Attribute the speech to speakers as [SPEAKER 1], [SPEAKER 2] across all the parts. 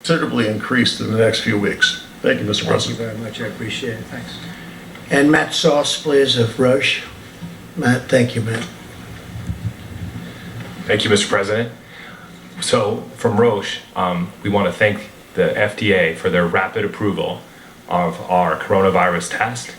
[SPEAKER 1] considerably increased in the next few weeks. Thank you, Mr. President.
[SPEAKER 2] Thank you very much. I appreciate it. Thanks. And Matt Sauce, please, of Roche. Matt, thank you, Matt.
[SPEAKER 3] Thank you, Mr. President. So from Roche, we want to thank the FDA for their rapid approval of our coronavirus test.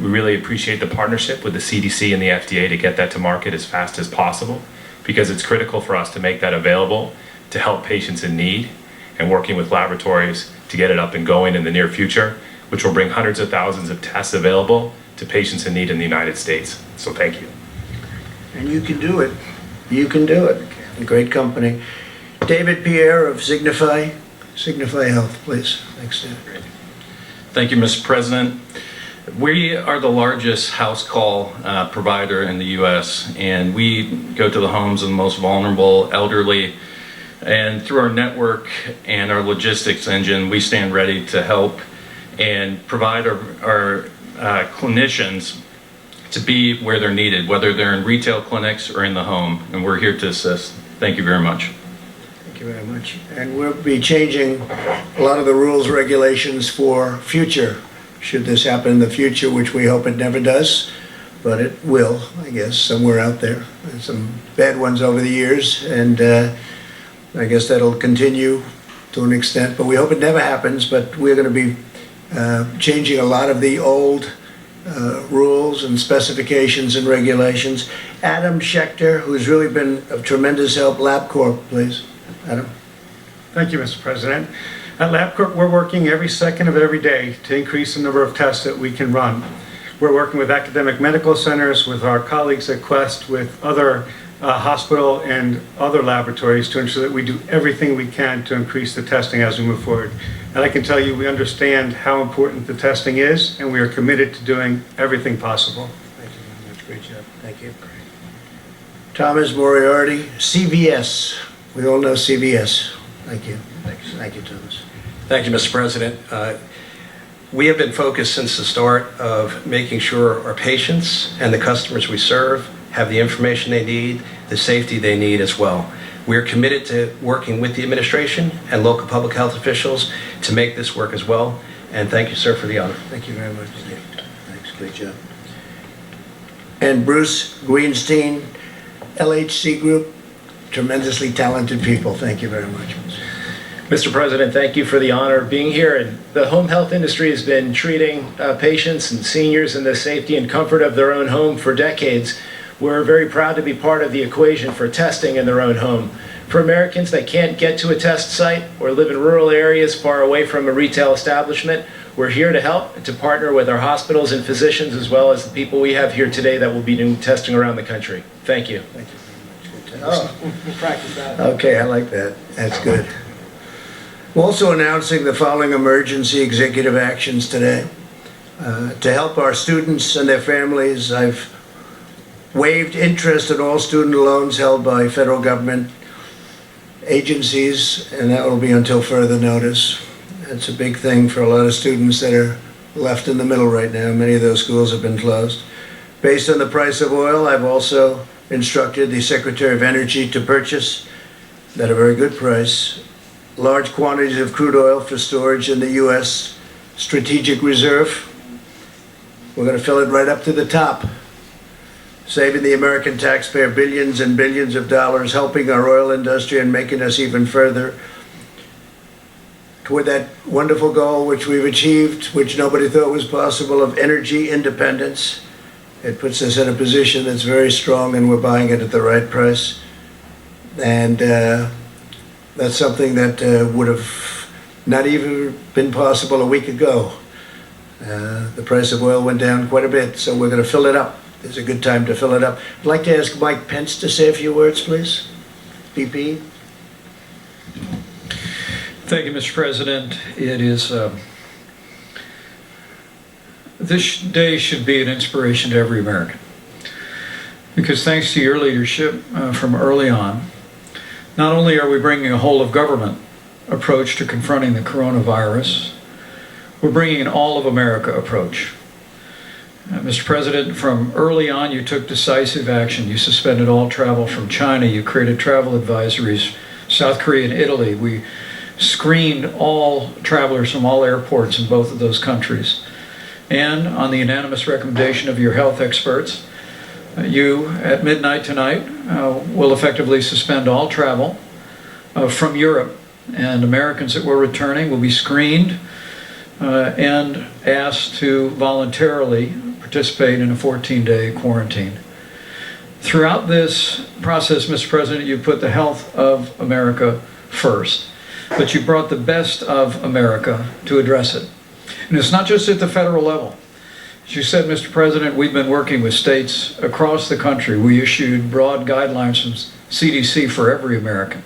[SPEAKER 3] We really appreciate the partnership with the CDC and the FDA to get that to market as fast as possible, because it's critical for us to make that available to help patients in need, and working with laboratories to get it up and going in the near future, which will bring hundreds of thousands of tests available to patients in need in the United States. So thank you.
[SPEAKER 2] And you can do it. You can do it. A great company. David Pierre of Signify Health, please. Thanks, David.
[SPEAKER 4] Thank you, Mr. President. We are the largest house call provider in the U.S., and we go to the homes of the most vulnerable, elderly, and through our network and our logistics engine, we stand ready to help and provide our clinicians to be where they're needed, whether they're in retail clinics or in the home, and we're here to assist. Thank you very much.
[SPEAKER 2] Thank you very much. And we'll be changing a lot of the rules, regulations for future, should this happen in the future, which we hope it never does, but it will, I guess, somewhere out there. There's some bad ones over the years, and I guess that'll continue to an extent, but we hope it never happens. But we're going to be changing a lot of the old rules and specifications and regulations. Adam Schechter, who's really been of tremendous help, LabCorp, please. Adam.
[SPEAKER 5] Thank you, Mr. President. At LabCorp, we're working every second of every day to increase the number of tests that we can run. We're working with academic medical centers, with our colleagues at Quest, with other hospital and other laboratories to ensure that we do everything we can to increase the testing as we move forward. And I can tell you, we understand how important the testing is, and we are committed to doing everything possible.
[SPEAKER 2] Thank you very much. Great job. Thank you. Thomas Moriarty, CVS. We all know CVS. Thank you. Thanks. Thank you, Thomas.
[SPEAKER 6] Thank you, Mr. President. We have been focused since the start of making sure our patients and the customers we serve have the information they need, the safety they need as well. We're committed to working with the administration and local public health officials to make this work as well. And thank you, sir, for the honor.
[SPEAKER 2] Thank you very much. Thanks. Great job. And Bruce Greenstein, LHC Group, tremendously talented people. Thank you very much.
[SPEAKER 7] Mr. President, thank you for the honor of being here. And the home health industry has been treating patients and seniors in the safety and comfort of their own home for decades. We're very proud to be part of the equation for testing in their own home. For Americans that can't get to a test site or live in rural areas far away from a retail establishment, we're here to help and to partner with our hospitals and physicians, as well as the people we have here today that will be doing testing around the country. Thank you.
[SPEAKER 2] Thank you very much.
[SPEAKER 7] Oh, we'll practice that.
[SPEAKER 2] Okay, I like that. That's good. We're also announcing the following emergency executive actions today. To help our students and their families, I've waived interest on all student loans held by federal government agencies, and that will be until further notice. It's a big thing for a lot of students that are left in the middle right now. Many of those schools have been closed. Based on the price of oil, I've also instructed the Secretary of Energy to purchase, at a very good price, large quantities of crude oil for storage in the U.S. Strategic Reserve. We're going to fill it right up to the top, saving the American taxpayer billions and billions of dollars, helping our oil industry and making us even further toward that wonderful goal which we've achieved, which nobody thought was possible, of energy independence. It puts us in a position that's very strong, and we're buying it at the right price. And that's something that would have not even been possible a week ago. The price of oil went down quite a bit, so we're going to fill it up. It's a good time to fill it up. I'd like to ask Mike Pence to say a few words, please. VP.
[SPEAKER 8] Thank you, Mr. President. It is, this day should be an inspiration to every American, because thanks to your leadership from early on, not only are we bringing a whole of government approach to confronting the coronavirus, we're bringing an all of America approach. Mr. President, from early on, you took decisive action. You suspended all travel from China. You created travel advisories, South Korea and Italy. We screened all travelers from all airports in both of those countries. And on the unanimous recommendation of your health experts, you, at midnight tonight, will effectively suspend all travel from Europe, and Americans that were returning will be screened and asked to voluntarily participate in a 14-day quarantine. Throughout this process, Mr. President, you put the health of America first, but you brought the best of America to address it. And it's not just at the federal level. As you said, Mr. President, we've been working with states across the country. We issued broad guidelines from CDC for every American.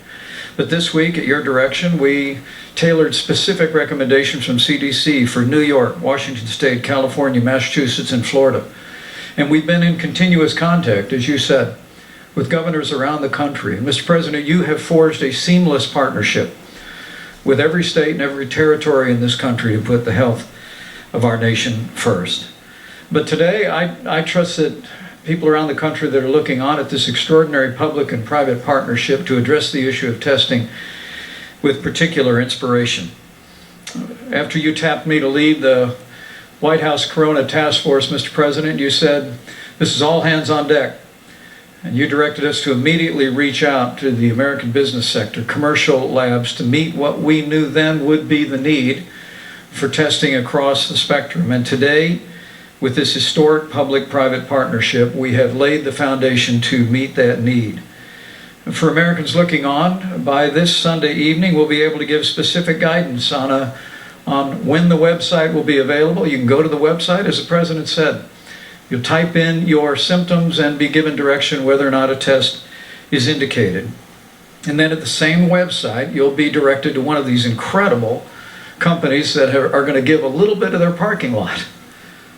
[SPEAKER 8] But this week, at your direction, we tailored specific recommendations from CDC for New York, Washington State, California, Massachusetts, and Florida. And we've been in continuous contact, as you said, with governors around the country. And Mr. President, you have forged a seamless partnership with every state and every territory in this country to put the health of our nation first. But today, I trust that people around the country that are looking on at this extraordinary public and private partnership to address the issue of testing with particular inspiration. After you tapped me to lead the White House Corona Task Force, Mr. President, you said, this is all hands on deck. And you directed us to immediately reach out to the American business sector, commercial labs, to meet what we knew then would be the need for testing across the spectrum. And today, with this historic public-private partnership, we have laid the foundation to meet that need. For Americans looking on, by this Sunday evening, we'll be able to give specific guidance on when the website will be available. You can go to the website, as the President said. You'll type in your symptoms and be given direction whether or not a test is indicated. And then at the same website, you'll be directed to one of these incredible companies that are going to give a little bit of their parking lot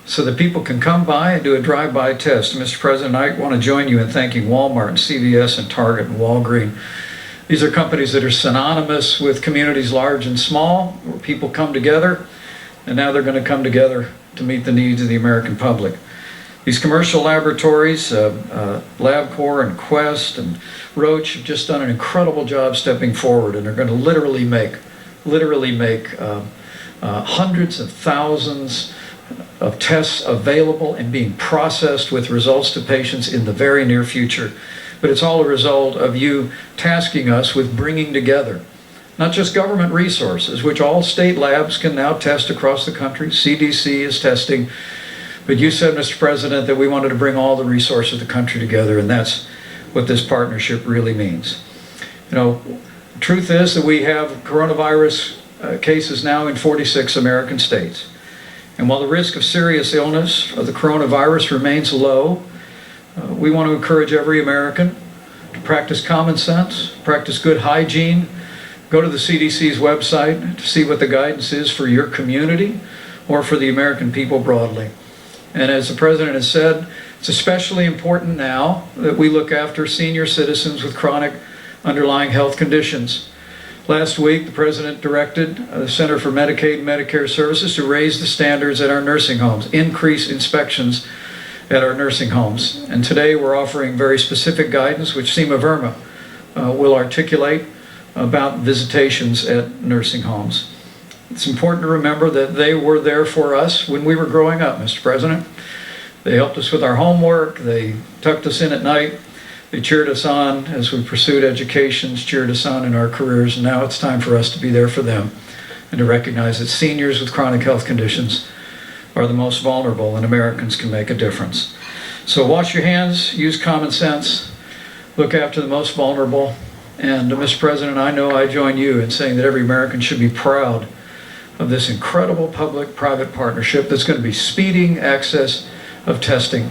[SPEAKER 8] so that people can come by and do a drive-by test. Mr. President, I want to join you in thanking Walmart and CVS and Target and Walgreens. These are companies that are synonymous with communities large and small, where people come together, and now they're going to come together to meet the needs of the American public. These commercial laboratories, LabCorp and Quest and Roche, have just done an incredible job stepping forward, and they're going to literally make hundreds of thousands of tests available and being processed with results to patients in the very near future. But it's all a result of you tasking us with bringing together not just government resources, which all state labs can now test across the country. CDC is testing. But you said, Mr. President, that we wanted to bring all the resources of the country together, and that's what this partnership really means. You know, the truth is that we have coronavirus cases now in 46 American states. And while the risk of serious illness of the coronavirus remains low, we want to encourage every American to practice common sense, practice good hygiene, go to the CDC's website to see what the guidance is for your community or for the American people broadly. And as the President has said, it's especially important now that we look after senior citizens with chronic underlying health conditions. Last week, the President directed the Center for Medicaid and Medicare Services to raise the standards at our nursing homes, increase inspections at our nursing homes. And today we're offering very specific guidance, which Seema Verma will articulate about visitations at nursing homes. It's important to remember that they were there for us when we were growing up, Mr. President. They helped us with our homework, they tucked us in at night, they cheered us on as we pursued educations, cheered us on in our careers, and now it's time for us to be there for them and to recognize that seniors with chronic health conditions are the most vulnerable and Americans can make a difference. So wash your hands, use common sense, look after the most vulnerable, and Mr. President, I know I join you in saying that every American should be proud of this incredible public-private partnership that's going to be speeding access of testing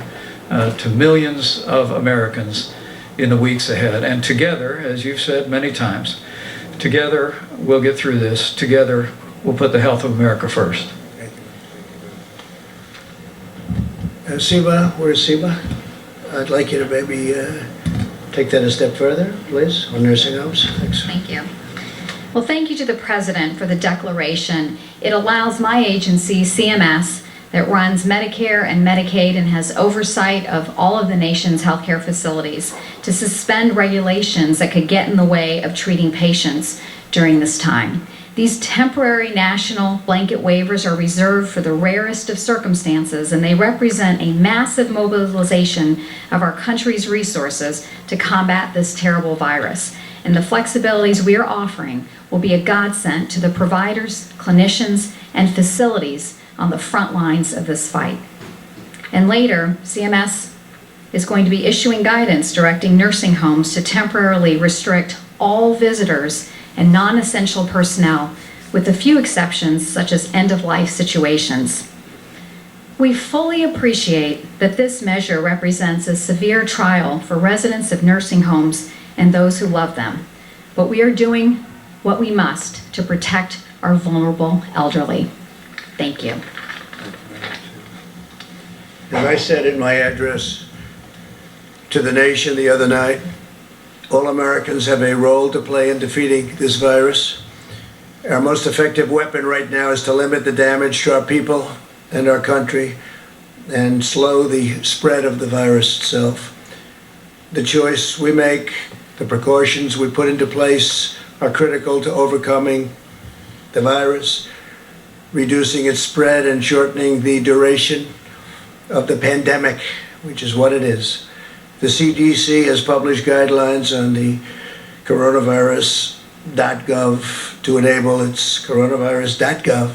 [SPEAKER 8] to millions of Americans in the weeks ahead. And together, as you've said many times, together we'll get through this. Together we'll put the health of America first.
[SPEAKER 2] Seema, where's Seema? I'd like you to maybe take that a step further, please, on nursing homes. Thanks.
[SPEAKER 9] Thank you. Well, thank you to the President for the declaration. It allows my agency, CMS, that runs Medicare and Medicaid and has oversight of all of the nation's healthcare facilities, to suspend regulations that could get in the way of treating patients during this time. These temporary national blanket waivers are reserved for the rarest of circumstances, and they represent a massive mobilization of our country's resources to combat this terrible virus. And the flexibilities we are offering will be a godsend to the providers, clinicians, and facilities on the front lines of this fight. And later, CMS is going to be issuing guidance directing nursing homes to temporarily restrict all visitors and non-essential personnel, with a few exceptions such as end-of-life situations. We fully appreciate that this measure represents a severe trial for residents of nursing homes and those who love them, but we are doing what we must to protect our vulnerable elderly. Thank you.
[SPEAKER 2] As I said in my address to the nation the other night, all Americans have a role to play in defeating this virus. Our most effective weapon right now is to limit the damage to our people and our country and slow the spread of the virus itself. The choice we make, the precautions we put into place are critical to overcoming the virus, reducing its spread and shortening the duration of the pandemic, which is what it is. The CDC has published guidelines on the coronavirus.gov to enable its coronavirus.gov,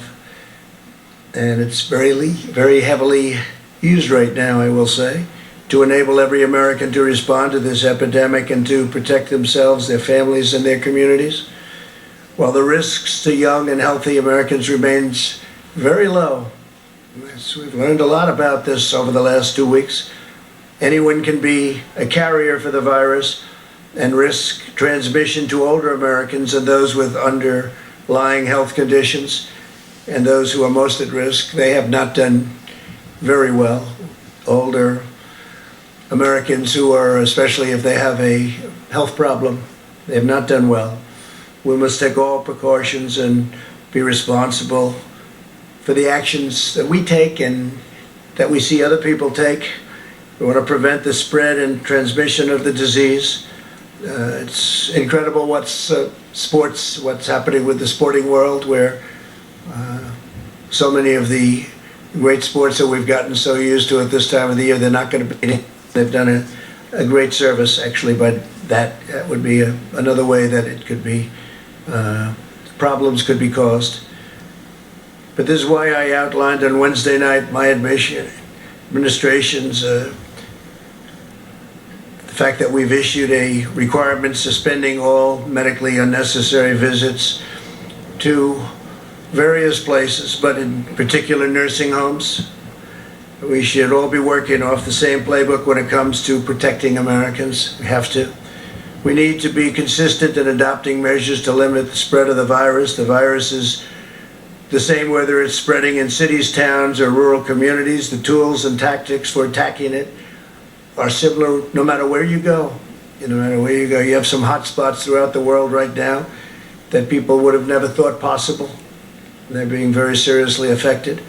[SPEAKER 2] and it's very heavily used right now, I will say, to enable every American to respond to this epidemic and to protect themselves, their families, and their communities. While the risks to young and healthy Americans remains very low, we've learned a lot about this over the last 2 weeks. Anyone can be a carrier for the virus and risk transmission to older Americans and those with underlying health conditions and those who are most at risk. They have not done very well. Older Americans who are, especially if they have a health problem, they have not done well. We must take all precautions and be responsible for the actions that we take and that we see other people take. We want to prevent the spread and transmission of the disease. It's incredible what's happening with the sporting world, where so many of the great sports that we've gotten so used to at this time of the year, they're not going to be. They've done a great service, actually, but that would be another way that it could be, problems could be caused. But this is why I outlined on Wednesday night my administration's the fact that we've issued a requirement suspending all medically unnecessary visits to various places, but in particular nursing homes. We should all be working off the same playbook when it comes to protecting Americans. We have to. We need to be consistent in adopting measures to limit the spread of the virus. The virus is the same whether it's spreading in cities, towns, or rural communities. The tools and tactics for attacking it are similar no matter where you go. No matter where you go, you have some hot spots throughout the world right now that people would have never thought possible. They're being very seriously affected.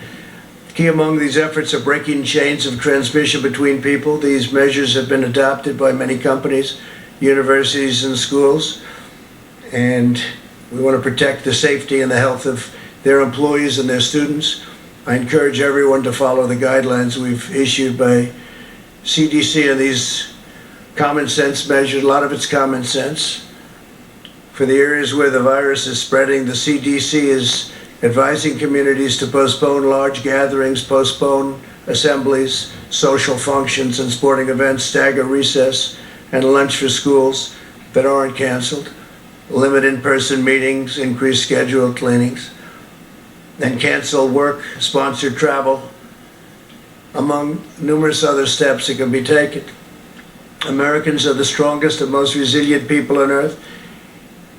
[SPEAKER 2] Key among these efforts are breaking chains of transmission between people. These measures have been adopted by many companies, universities, and schools. And we want to protect the safety and the health of their employees and their students. I encourage everyone to follow the guidelines we've issued by CDC and these common sense measures. A lot of it's common sense. For the areas where the virus is spreading, the CDC is advising communities to postpone large gatherings, postpone assemblies, social functions and sporting events, stagger recess and lunch for schools that aren't canceled, limit in-person meetings, increase scheduled cleanings, and cancel work-sponsored travel, among numerous other steps that can be taken. Americans are the strongest and most resilient people on earth,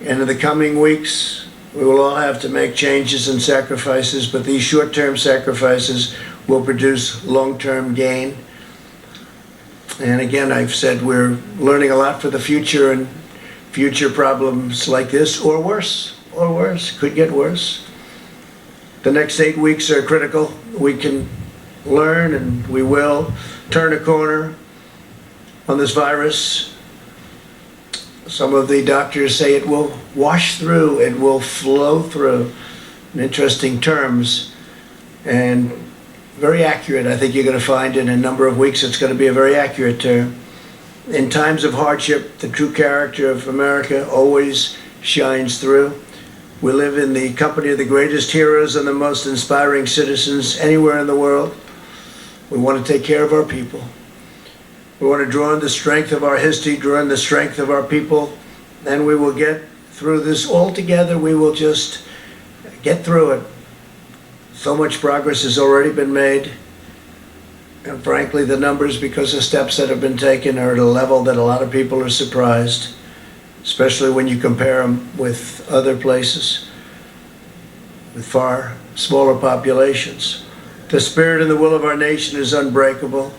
[SPEAKER 2] and in the coming weeks, we will all have to make changes and sacrifices, but these short-term sacrifices will produce long-term gain. And again, I've said we're learning a lot for the future, and future problems like this, or worse, could get worse. The next 8 weeks are critical. We can learn, and we will turn a corner on this virus Some of the doctors say it will wash through, it will flow through. Interesting terms, and very accurate. I think you're going to find in a number of weeks it's going to be a very accurate term. In times of hardship, the true character of America always shines through. We live in the company of the greatest heroes and the most inspiring citizens anywhere in the world. We want to take care of our people. We want to draw on the strength of our history, draw on the strength of our people, and we will get through this all together. We will just get through it. So much progress has already been made. And frankly, the numbers, because of steps that have been taken, are at a level that a lot of people are surprised, especially when you compare them with other places with far smaller populations. The spirit and the will of our nation is unbreakable.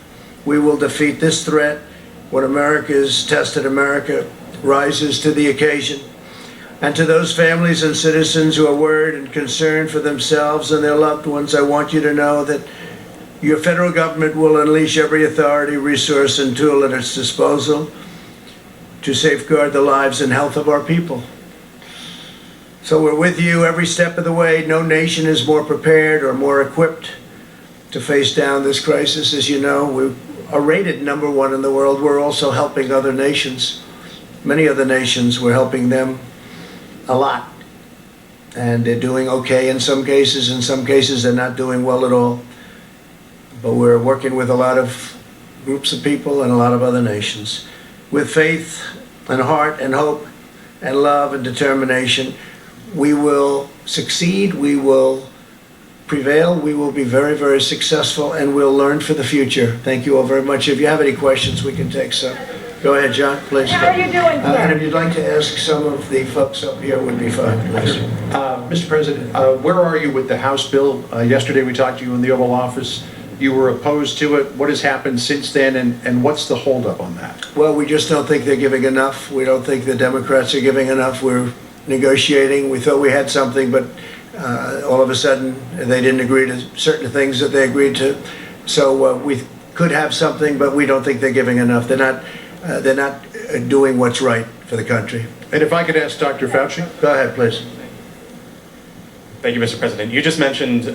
[SPEAKER 2] We will defeat this threat. When America is tested, America rises to the occasion. And to those families and citizens who are worried and concerned for themselves and their loved ones, I want you to know that your federal government will unleash every authority, resource, and tool at its disposal to safeguard the lives and health of our people. So we're with you every step of the way. No nation is more prepared or more equipped to face down this crisis. As you know, we are rated #1 in the world. We're also helping other nations. Many other nations, we're helping them a lot. And they're doing okay in some cases. In some cases, they're not doing well at all. But we're working with a lot of groups of people and a lot of other nations. With faith and heart and hope and love and determination, we will succeed, we will prevail, we will be very, very successful, and we'll learn for the future. Thank you all very much. If you have any questions, we can take some. Go ahead, John, please.
[SPEAKER 10] How are you doing, sir?
[SPEAKER 2] And if you'd like to ask some of the folks up here, would be fine, please.
[SPEAKER 11] Mr. President, where are you with the House bill? Yesterday we talked to you in the Oval Office. You were opposed to it. What has happened since then, and what's the holdup on that?
[SPEAKER 2] Well, we just don't think they're giving enough. We don't think the Democrats are giving enough. We're negotiating. We thought we had something, but all of a sudden they didn't agree to certain things that they agreed to. So we could have something, but we don't think they're giving enough. They're not doing what's right for the country.
[SPEAKER 11] And if I could ask Dr. Fauci?
[SPEAKER 2] Go ahead, please.
[SPEAKER 12] Thank you, Mr. President. You just mentioned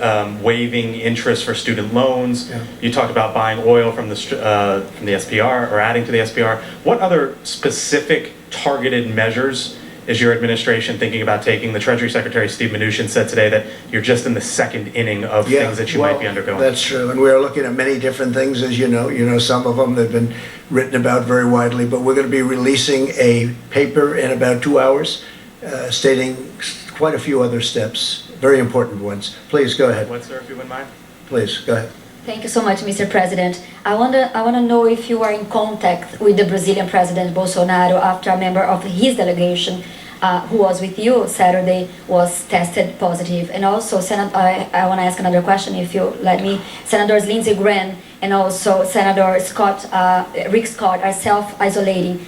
[SPEAKER 12] waiving interest for student loans.
[SPEAKER 2] Yeah.
[SPEAKER 12] You talked about buying oil from the SPR or adding to the SPR. What other specific targeted measures is your administration thinking about taking? The Treasury Secretary Steve Mnuchin said today that you're just in the second inning of things that you might be undergoing.
[SPEAKER 2] That's true, and we are looking at many different things, as you know. You know some of them, they've been written about very widely, but we're going to be releasing a paper in about 2 hours stating quite a few other steps, very important ones. Please, go ahead.
[SPEAKER 12] What, sir, if you wouldn't mind?
[SPEAKER 2] Please, go ahead.
[SPEAKER 10] Thank you so much, Mr. President. I want to know if you are in contact with the Brazilian President Bolsonaro after a member of his delegation who was with you Saturday was tested positive. And also, I want to ask another question, if you let me. Senators Lindsey Graham and also Senator Rick Scott are self-isolating.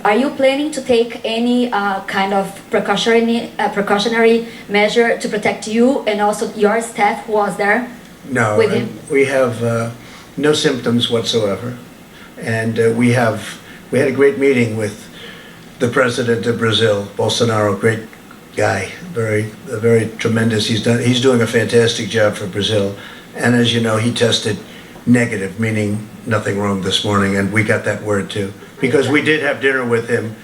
[SPEAKER 10] Are you planning to take any kind of precautionary measure to protect you and also your staff who was there?
[SPEAKER 2] No,
[SPEAKER 10] with him?
[SPEAKER 2] We have no symptoms whatsoever, and we had a great meeting with the president of Brazil, Bolsonaro, great guy, very tremendous. He's doing a fantastic job for Brazil, and as you know, he tested negative, meaning nothing wrong this morning, and we got that word too, because we did have dinner with him.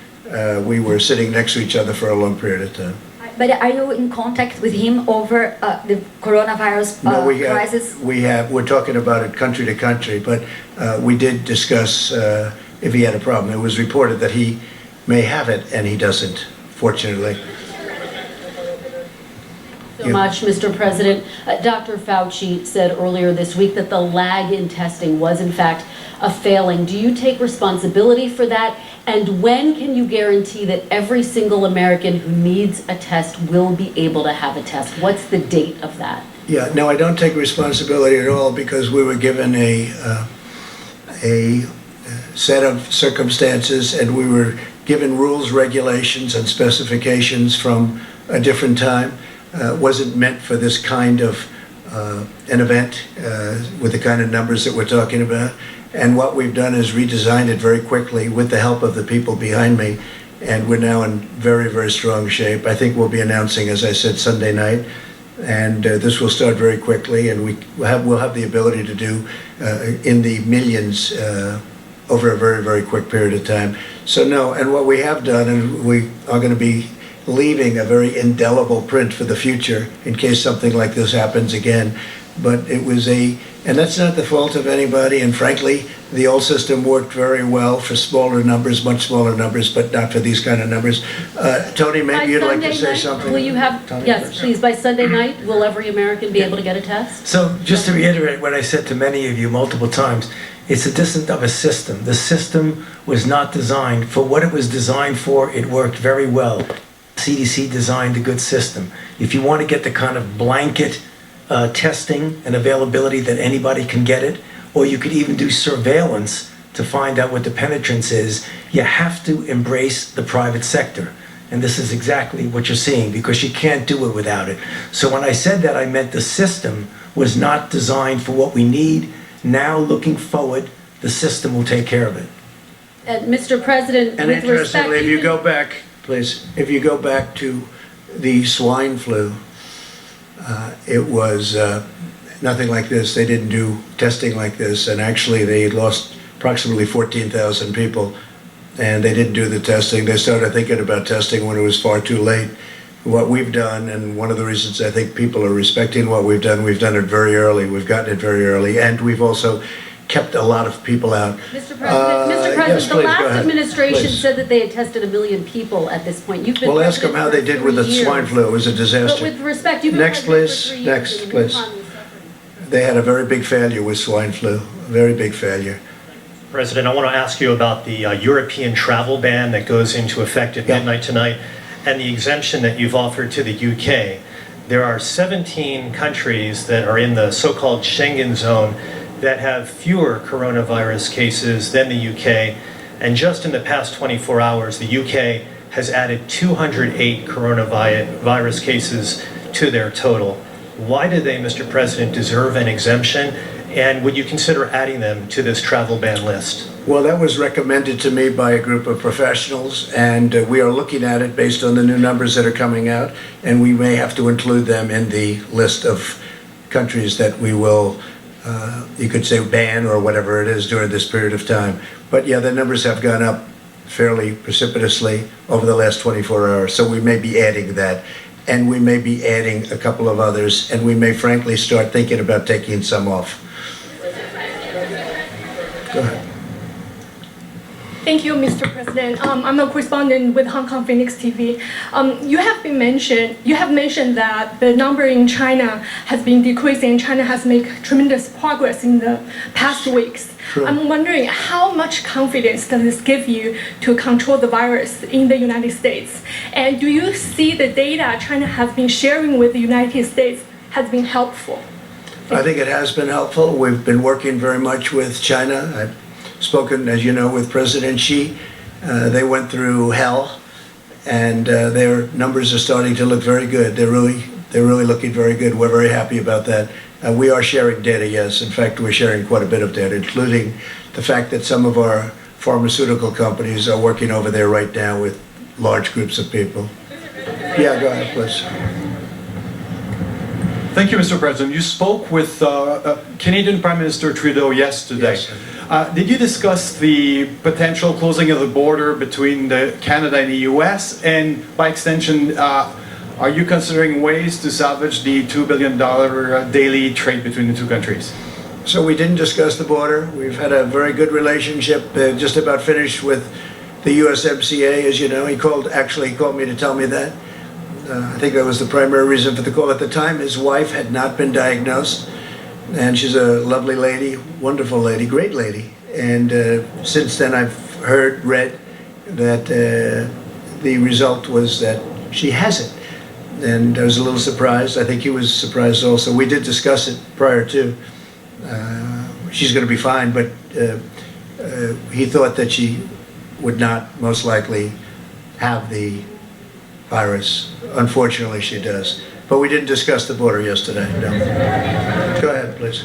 [SPEAKER 2] We were sitting next to each other for a long period of time.
[SPEAKER 10] But are you in contact with him over the coronavirus crisis?
[SPEAKER 2] We're talking about it country to country, but we did discuss if he had a problem. It was reported that he may have it, and he doesn't, fortunately.
[SPEAKER 13] So much, Mr. President. Dr. Fauci said earlier this week that the lag in testing was, in fact, a failing. Do you take responsibility for that? And when can you guarantee that every single American who needs a test will be able to have a test? What's the date of that?
[SPEAKER 2] Yeah, no, I don't take responsibility at all, because we were given a set of circumstances, and we were given rules, regulations, and specifications from a different time. Wasn't meant for this kind of an event with the kind of numbers that we're talking about. And what we've done is redesigned it very quickly with the help of the people behind me. and we're now in very, very strong shape. I think we'll be announcing, as I said, Sunday night, and this will start very quickly, and we'll have the ability to do in the millions over a very, very quick period of time. So no, and what we have done, and we are going to be leaving a very indelible print for the future in case something like this happens again. But it was and that's not the fault of anybody, and frankly, the old system worked very well for smaller numbers, much smaller numbers, but not for these kind of numbers. Tony, maybe you'd like to say something?
[SPEAKER 13] Will you have,
[SPEAKER 2] Tony,
[SPEAKER 13] yes,
[SPEAKER 2] first.
[SPEAKER 13] please, by Sunday night, will every American be able to get a test?
[SPEAKER 14] So just to reiterate what I said to many of you multiple times, it's a distance of a system. The system was not designed for what it was designed for. It worked very well. CDC designed a good system. If you want to get the kind of blanket testing and availability that anybody can get it, or you could even do surveillance to find out what the penetrance is, you have to embrace the private sector. And this is exactly what you're seeing, because you can't do it without it. So when I said that, I meant the system was not designed for what we need. Now, looking forward, the system will take care of it.
[SPEAKER 13] And Mr. President,
[SPEAKER 2] And
[SPEAKER 13] with respect,
[SPEAKER 2] interestingly, if you go back, please, if you go back to the swine flu, it was nothing like this. They didn't do testing like this, and actually they lost approximately 14,000 people, and they didn't do the testing. They started thinking about testing when it was far too late. What we've done, and one of the reasons I think people are respecting what we've done it very early. We've gotten it very early, and we've also kept a lot of people out.
[SPEAKER 13] Mr. President,
[SPEAKER 2] yes,
[SPEAKER 13] the
[SPEAKER 2] please, go
[SPEAKER 13] last
[SPEAKER 2] ahead.
[SPEAKER 13] administration
[SPEAKER 2] Please.
[SPEAKER 13] said that they had tested 1 million people at this point. You've been
[SPEAKER 2] We'll ask them
[SPEAKER 13] president
[SPEAKER 2] how
[SPEAKER 13] for
[SPEAKER 2] they did with the
[SPEAKER 13] 3 years.
[SPEAKER 2] swine flu. It was a
[SPEAKER 13] But
[SPEAKER 2] disaster.
[SPEAKER 13] with respect, you've been
[SPEAKER 2] Next,
[SPEAKER 13] president
[SPEAKER 2] please.
[SPEAKER 13] for 3 years.
[SPEAKER 2] Next,
[SPEAKER 13] and
[SPEAKER 2] please.
[SPEAKER 13] Wuhan was suffering.
[SPEAKER 2] They had a very big failure with swine flu, a very big failure.
[SPEAKER 15] President, I want to ask you about the European travel ban that goes into effect at midnight tonight and the exemption that you've offered to the UK. There are 17 countries that are in the so-called Schengen zone that have fewer coronavirus cases than the UK. And just in the past 24 hours, the UK has added 208 coronavirus cases to their total. Why do they, Mr. President, deserve an exemption? And would you consider adding them to this travel ban list?
[SPEAKER 2] Well, that was recommended to me by a group of professionals, and we are looking at it based on the new numbers that are coming out, and we may have to include them in the list of countries that we will, you could say, ban or whatever it is during this period of time. But yeah, the numbers have gone up fairly precipitously over the last 24 hours, so we may be adding that, and we may be adding a couple of others, and we may frankly start thinking about taking some off. Go ahead.
[SPEAKER 16] Thank you, Mr. President. I'm a correspondent with Hong Kong Phoenix TV. You have mentioned that the number in China has been decreasing. China has made tremendous progress in the past weeks.
[SPEAKER 2] True.
[SPEAKER 16] I'm wondering how much confidence does this give you to control the virus in the United States? And do you see the data China has been sharing with the United States has been helpful?
[SPEAKER 2] I think it has been helpful. We've been working very much with China. I've spoken, as you know, with President Xi. They went through hell, and their numbers are starting to look very good. They're really looking very good. We're very happy about that. We are sharing data, yes. In fact, we're sharing quite a bit of data, including the fact that some of our pharmaceutical companies are working over there right now with large groups of people. Yeah, go ahead, please.
[SPEAKER 11] Thank you, Mr. President. You spoke with Canadian Prime Minister Trudeau yesterday.
[SPEAKER 2] Yes.
[SPEAKER 11] Did you discuss the potential closing of the border between Canada and the U.S.? And by extension, are you considering ways to salvage the $2 billion daily trade between the two countries?
[SPEAKER 2] So we didn't discuss the border. We've had a very good relationship, just about finished with the USMCA, as you know. He called me to tell me that. I think that was the primary reason for the call. At the time, his wife had not been diagnosed, and she's a lovely lady, wonderful lady, great lady. And since then, I've read that the result was that she has it. And I was a little surprised. I think he was surprised also. We did discuss it prior to. She's going to be fine, but he thought that she would not most likely have the virus. Unfortunately, she does. But we didn't discuss the border yesterday, no. Go ahead, please.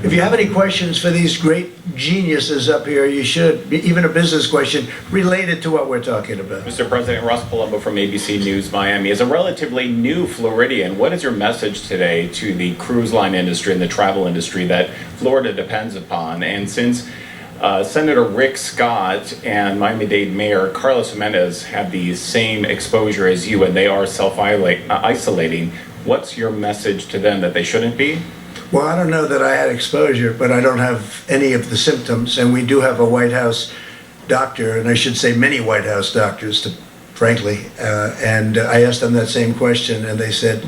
[SPEAKER 2] If you have any questions for these great geniuses up here, you should, even a business question related to what we're talking about.
[SPEAKER 17] Mr. President, Russ Palumbo from ABC News Miami. As a relatively new Floridian, what is your message today to the cruise line industry and the travel industry that Florida depends upon? And since Senator Rick Scott and Miami-Dade Mayor Carlos Jimenez have the same exposure as you and they are self-isolating, what's your message to them that they shouldn't be?
[SPEAKER 2] Well, I don't know that I had exposure, but I don't have any of the symptoms, and we do have a White House doctor, and I should say many White House doctors, frankly, and I asked them that same question, and they said,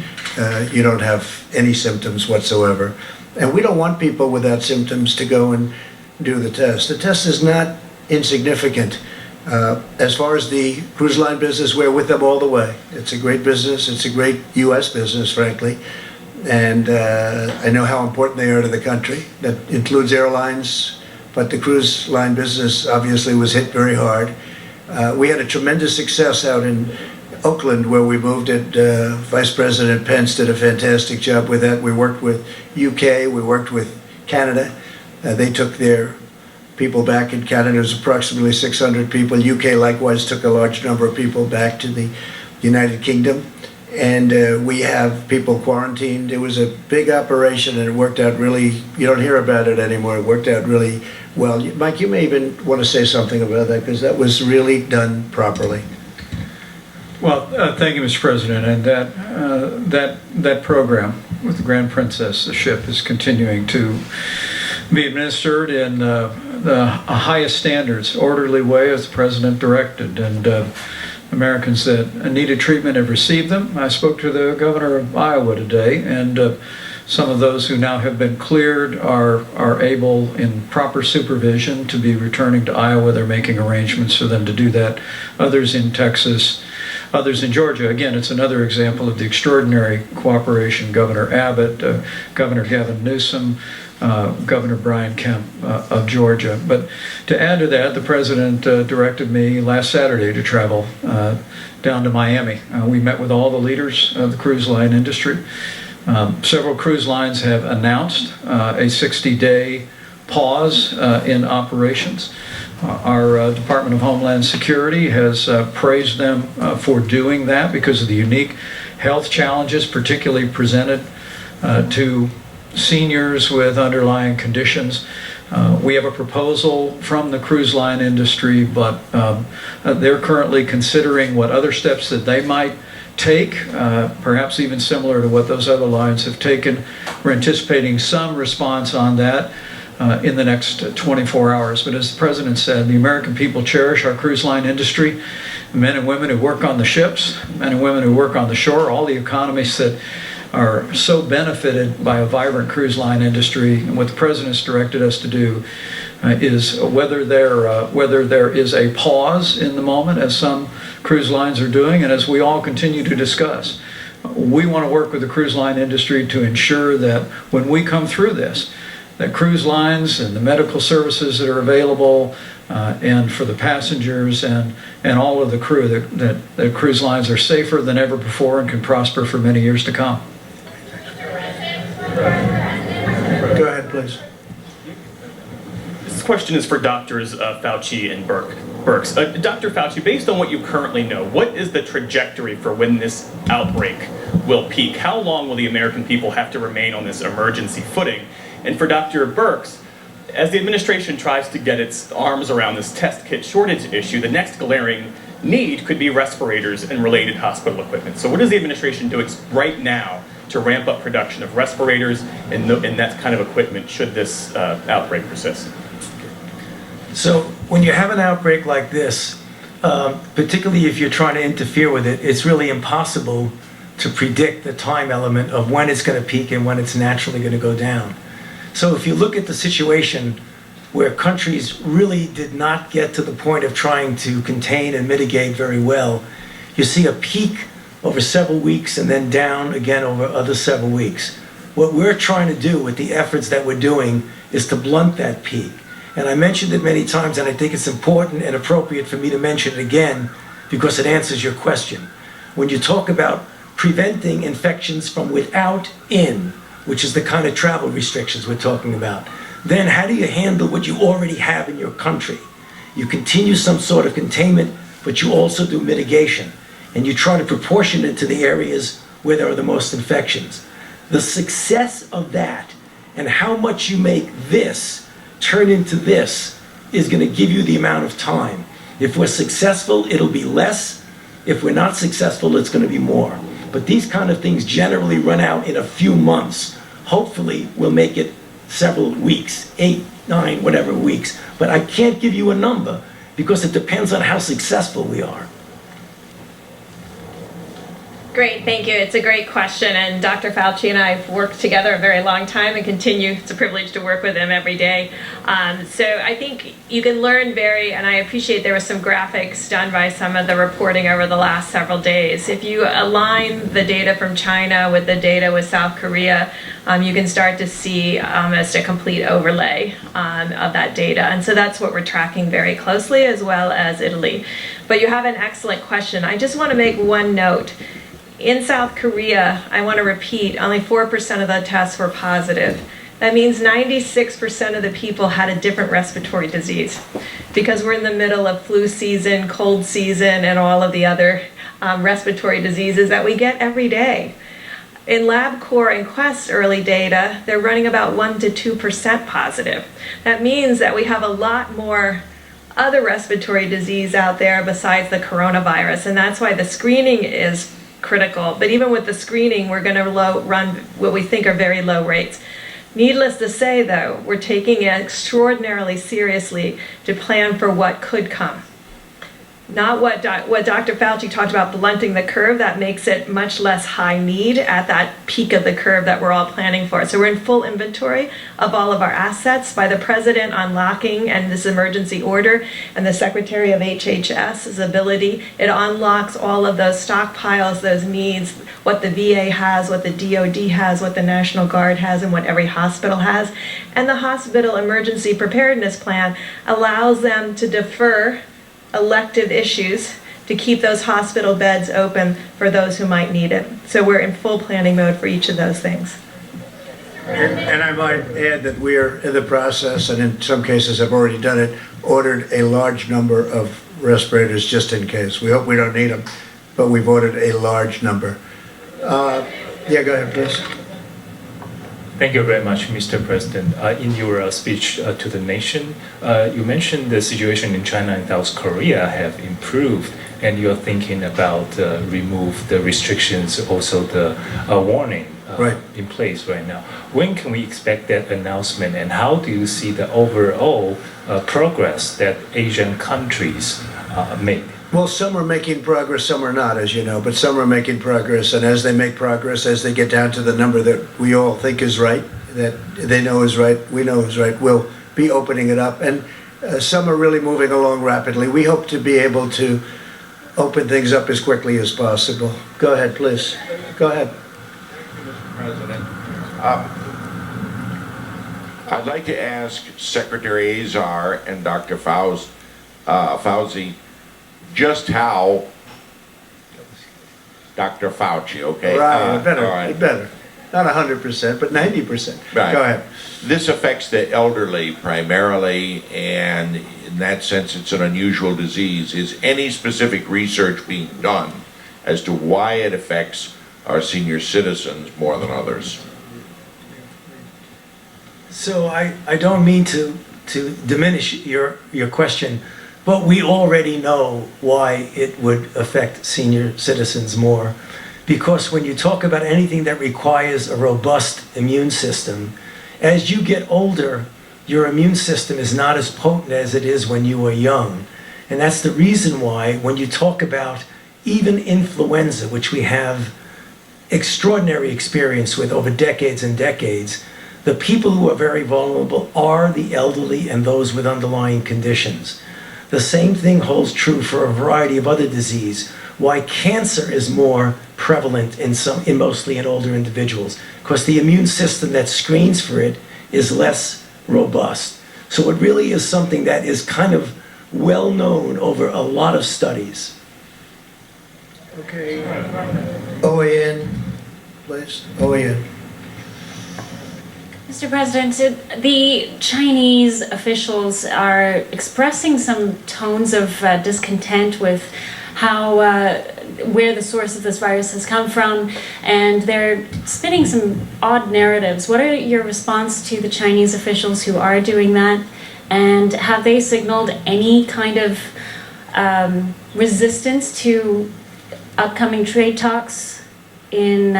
[SPEAKER 2] you don't have any symptoms whatsoever. And we don't want people without symptoms to go and do the test. The test is not insignificant. As far as the cruise line business, we're with them all the way. It's a great business. It's a great U.S. business, frankly. And I know how important they are to the country. That includes airlines, but the cruise line business obviously was hit very hard. We had a tremendous success out in Oakland where we moved it. Vice President Pence did a fantastic job with that. We worked with UK, we worked with Canada. They took their people back in Canada. It was approximately 600 people. UK likewise took a large number of people back to the United Kingdom. And we have people quarantined. It was a big operation and it worked out really, you don't hear about it anymore. It worked out really well. Mike, you may even want to say something about that because that was really done properly.
[SPEAKER 8] Well, thank you, Mr. President. And that program with the Grand Princess, the ship, is continuing to be administered in the highest standards, orderly way as the President directed. And Americans that needed treatment have received them. I spoke to the governor of Iowa today, and some of those who now have been cleared are able, in proper supervision, to be returning to Iowa. They're making arrangements for them to do that. Others in Texas, others in Georgia. Again, it's another example of the extraordinary cooperation. Governor Abbott, Governor Gavin Newsom, Governor Brian Kemp of Georgia. But to add to that, the President directed me last Saturday to travel down to Miami. We met with all the leaders of the cruise line industry. Several cruise lines have announced a 60-day pause in operations. Our Department of Homeland Security has praised them for doing that because of the unique health challenges particularly presented to seniors with underlying conditions. We have a proposal from the cruise line industry, but they're currently considering what other steps that they might take, perhaps even similar to what those other lines have taken. We're anticipating some response on that in the next 24 hours. But as the President said, the American people cherish our cruise line industry, men and women who work on the ships, men and women who work on the shore, all the economies that are so benefited by a vibrant cruise line industry. And what the President's directed us to do is whether there is a pause in the moment, as some cruise lines are doing, and as we all continue to discuss, we want to work with the cruise line industry to ensure that when we come through this, that cruise lines and the medical services that are available and for the passengers and all of the crew, that cruise lines are safer than ever before and can prosper for many years to come.
[SPEAKER 2] Go ahead, please.
[SPEAKER 18] This question is for Doctors Fauci and Birx. Dr. Fauci, based on what you currently know, what is the trajectory for when this outbreak will peak? How long will the American people have to remain on this emergency footing? And for Dr. Birx, as the administration tries to get its arms around this test kit shortage issue, the next glaring need could be respirators and related hospital equipment. So what is the administration doing right now to ramp up production of respirators and that kind of equipment should this outbreak persist?
[SPEAKER 14] So when you have an outbreak like this, particularly if you're trying to interfere with it, it's really impossible to predict the time element of when it's going to peak and when it's naturally going to go down. So if you look at the situation where countries really did not get to the point of trying to contain and mitigate very well, you see a peak over several weeks and then down again over other several weeks. What we're trying to do with the efforts that we're doing is to blunt that peak. And I mentioned it many times, and I think it's important and appropriate for me to mention it again because it answers your question. When you talk about preventing infections from without in, which is the kind of travel restrictions we're talking about. Then how do you handle what you already have in your country? You continue some sort of containment, but you also do mitigation. And you try to proportion it to the areas where there are the most infections. The success of that and how much you make this turn into this is going to give you the amount of time. If we're successful, it'll be less. If we're not successful, it's going to be more. But these kind of things generally run out in a few months. Hopefully, we'll make it several weeks, 8, 9, whatever weeks. But I can't give you a number because it depends on how successful we are.
[SPEAKER 19] Great, thank you. It's a great question, and Dr. Fauci and I have worked together a very long time and continue. It's a privilege to work with him every day. So I think you can learn and I appreciate there were some graphics done by some of the reporting over the last several days. If you align the data from China with the data with South Korea, you can start to see almost a complete overlay of that data. And so that's what we're tracking very closely, as well as Italy. But you have an excellent question. I just want to make one note. In South Korea, I want to repeat, only 4% of the tests were positive. That means 96% of the people had a different respiratory disease, because we're in the middle of flu season, cold season, and all of the other respiratory diseases that we get every day. In LabCorp and Quest early data, they're running about 1 to 2% positive. That means that we have a lot more other respiratory disease out there besides the coronavirus, and that's why the screening is critical. But even with the screening, we're going to run what we think are very low rates. Needless to say, though, we're taking it extraordinarily seriously to plan for what could come. Not what Dr. Fauci talked about, blunting the curve. That makes it much less high need at that peak of the curve that we're all planning for. So we're in full inventory of all of our assets by the president unlocking and this emergency order and the Secretary of HHS's ability. It unlocks all of those stockpiles, those needs, what the VA has, what the DOD has, what the National Guard has, and what every hospital has. And the hospital emergency preparedness plan allows them to defer elective issues to keep those hospital beds open for those who might need it. So we're in full planning mode for each of those things.
[SPEAKER 2] And I might add that we are in the process, and in some cases have already done it, ordered a large number of respirators just in case. We hope we don't need them, but we've ordered a large number. Yeah, go ahead, please.
[SPEAKER 3] Thank you very much, Mr. President. In your speech to the nation, you mentioned the situation in China and South Korea have improved, and you're thinking about remove the restrictions, also the warning in place right now. When can we expect that announcement, and how do you see the overall progress that Asian countries make?
[SPEAKER 2] Well, some are making progress, some are not, as you know, but some are making progress, and as they make progress, as they get down to the number that we all think is right, that they know is right, we know is right, we'll be opening it up. And some are really moving along rapidly. We hope to be able to open things up as quickly as possible. Go ahead, please. Go ahead.
[SPEAKER 20] Mr. President, I'd like to ask Secretary Azar and Dr. Fauci just how Dr. Fauci, okay?
[SPEAKER 2] Right, better. Not 100%, but 90%.
[SPEAKER 20] Right.
[SPEAKER 2] Go ahead.
[SPEAKER 20] This affects the elderly primarily, and in that sense, it's an unusual disease. Is any specific research being done as to why it affects our senior citizens more than others?
[SPEAKER 14] So I don't mean to diminish your question, but we already know why it would affect senior citizens more. Because when you talk about anything that requires a robust immune system, as you get older, your immune system is not as potent as it is when you were young. And that's the reason why when you talk about even influenza, which we have extraordinary experience with over decades and decades, the people who are very vulnerable are the elderly and those with underlying conditions. The same thing holds true for a variety of other disease. Why cancer is more prevalent in mostly in older individuals, because the immune system that screens for it is less robust. So it really is something that is kind of well known over a lot of studies.
[SPEAKER 2] Okay. OAN, please. OAN.
[SPEAKER 21] Mr. President, so the Chinese officials are expressing some tones of discontent with how where the source of this virus has come from, and they're spinning some odd narratives. What are your response to the Chinese officials who are doing that, and have they signaled any kind of resistance to upcoming trade talks in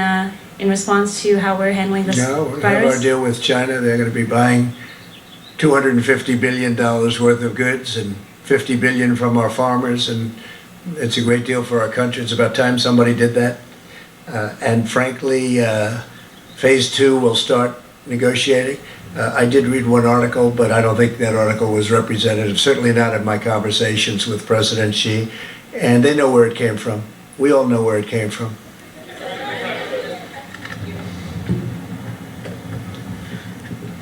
[SPEAKER 21] response to how we're handling this
[SPEAKER 2] No, we have
[SPEAKER 21] virus?
[SPEAKER 2] our deal with China. They're going to be buying $250 billion worth of goods and $50 billion from our farmers, and it's a great deal for our country. It's about time somebody did that. And frankly, phase 2 will start negotiating. I did read one article, but I don't think that article was representative, certainly not in my conversations with President Xi. And they know where it came from. We all know where it came from.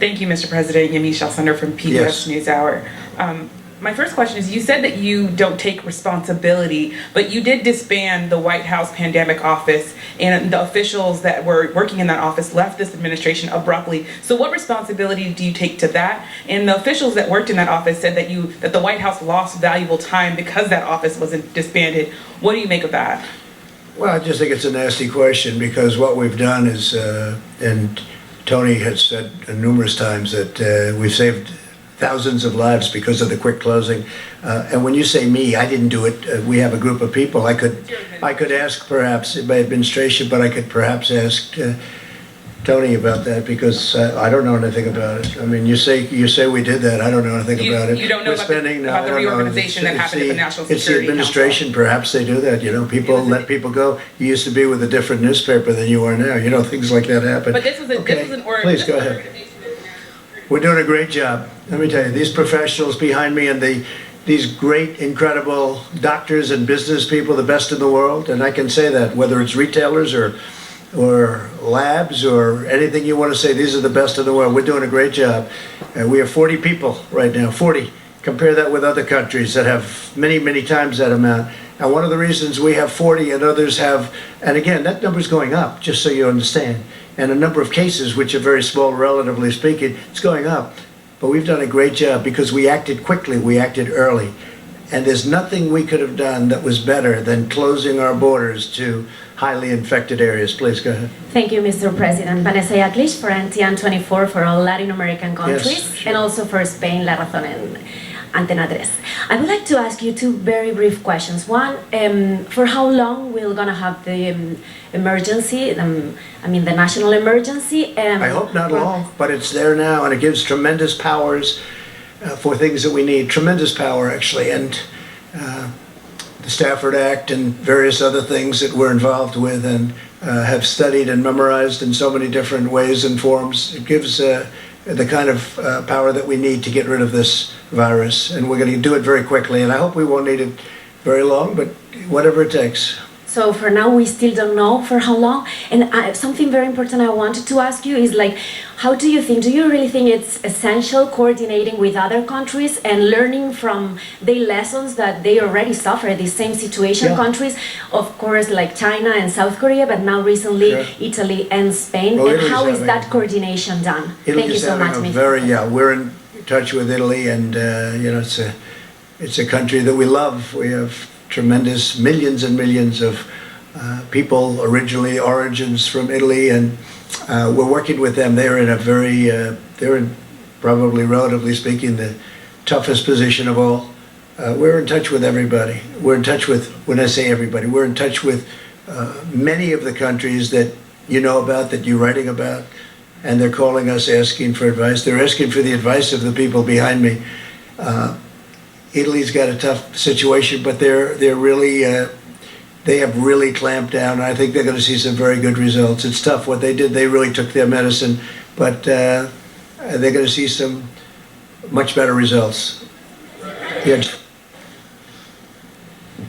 [SPEAKER 22] Thank you, Mr. President. Yamiche Alcindor from PBS
[SPEAKER 2] Yes.
[SPEAKER 22] NewsHour. My first question is, you said that you don't take responsibility, but you did disband the White House Pandemic Office, and the officials that were working in that office left this administration abruptly. So what responsibility do you take to that? And the officials that worked in that office said that the White House lost valuable time because that office wasn't disbanded. What do you make of that?
[SPEAKER 2] Well, I just think it's a nasty question, because what we've done is, and Tony has said numerous times that we've saved thousands of lives because of the quick closing. And when you say me, I didn't do it. We have a group of people. I could ask perhaps my administration, but I could perhaps ask Tony about that, because I don't know anything about it. I mean, you say we did that. I don't know anything about it.
[SPEAKER 22] You don't know
[SPEAKER 2] We're spending,
[SPEAKER 22] about the reorganization that happened at the National Security
[SPEAKER 2] It's the administration. Perhaps they do that. You know, people let people go. You used to be with a different newspaper than you are now. You know, things like that happen.
[SPEAKER 22] But this was an
[SPEAKER 2] Please go ahead. We're doing a great job. Let me tell you, these professionals behind me and these great, incredible doctors and business people, the best in the world, and I can say that, whether it's retailers or labs or anything you want to say, these are the best in the world. We're doing a great job. And we have 40 people right now, 40. Compare that with other countries that have many, many times that amount. And one of the reasons we have 40 and others have, and again, that number's going up, just so you understand. And a number of cases, which are very small, relatively speaking, it's going up. But we've done a great job because we acted quickly, we acted early. And there's nothing we could have done that was better than closing our borders to highly infected areas. Please go ahead.
[SPEAKER 21] Thank you, Mr. President. Vanessa Yaclich for NTN24 for all Latin American countries,
[SPEAKER 2] Yes, sure.
[SPEAKER 21] and also for Spain, La Razón, and Antena 3. I would like to ask you two very brief questions. One, for how long we're going to have the emergency, the national emergency?
[SPEAKER 2] I hope not long, but it's there now, and it gives tremendous powers for things that we need. Tremendous power, actually. And the Stafford Act and various other things that we're involved with and have studied and memorized in so many different ways and forms. It gives the kind of power that we need to get rid of this virus. And we're going to do it very quickly. And I hope we won't need it very long, but whatever it takes.
[SPEAKER 21] So for now, we still don't know for how long. And something very important I wanted to ask you is like, how do you really think it's essential coordinating with other countries and learning from the lessons that they already suffer, the same situation countries, of course, like China and South Korea, but now recently Italy and Spain.
[SPEAKER 2] Well,
[SPEAKER 21] and
[SPEAKER 2] Italy's
[SPEAKER 21] how is
[SPEAKER 2] having-
[SPEAKER 21] that coordination done? Thank you so much, Mr.
[SPEAKER 2] We're in touch with Italy, and it's a country that we love. We have tremendous millions and millions of people, origins from Italy, and we're working with them. They're in they're in probably, relatively speaking, the toughest position of all. We're in touch with everybody. We're in touch with, when I say everybody, we're in touch with many of the countries that you know about, that you're writing about, and they're calling us asking for advice. They're asking for the advice of the people behind me. Italy's got a tough situation, but they're really they have really clamped down. I think they're going to see some very good results. It's tough what they did. They really took their medicine, but they're going to see some much better results. Yeah.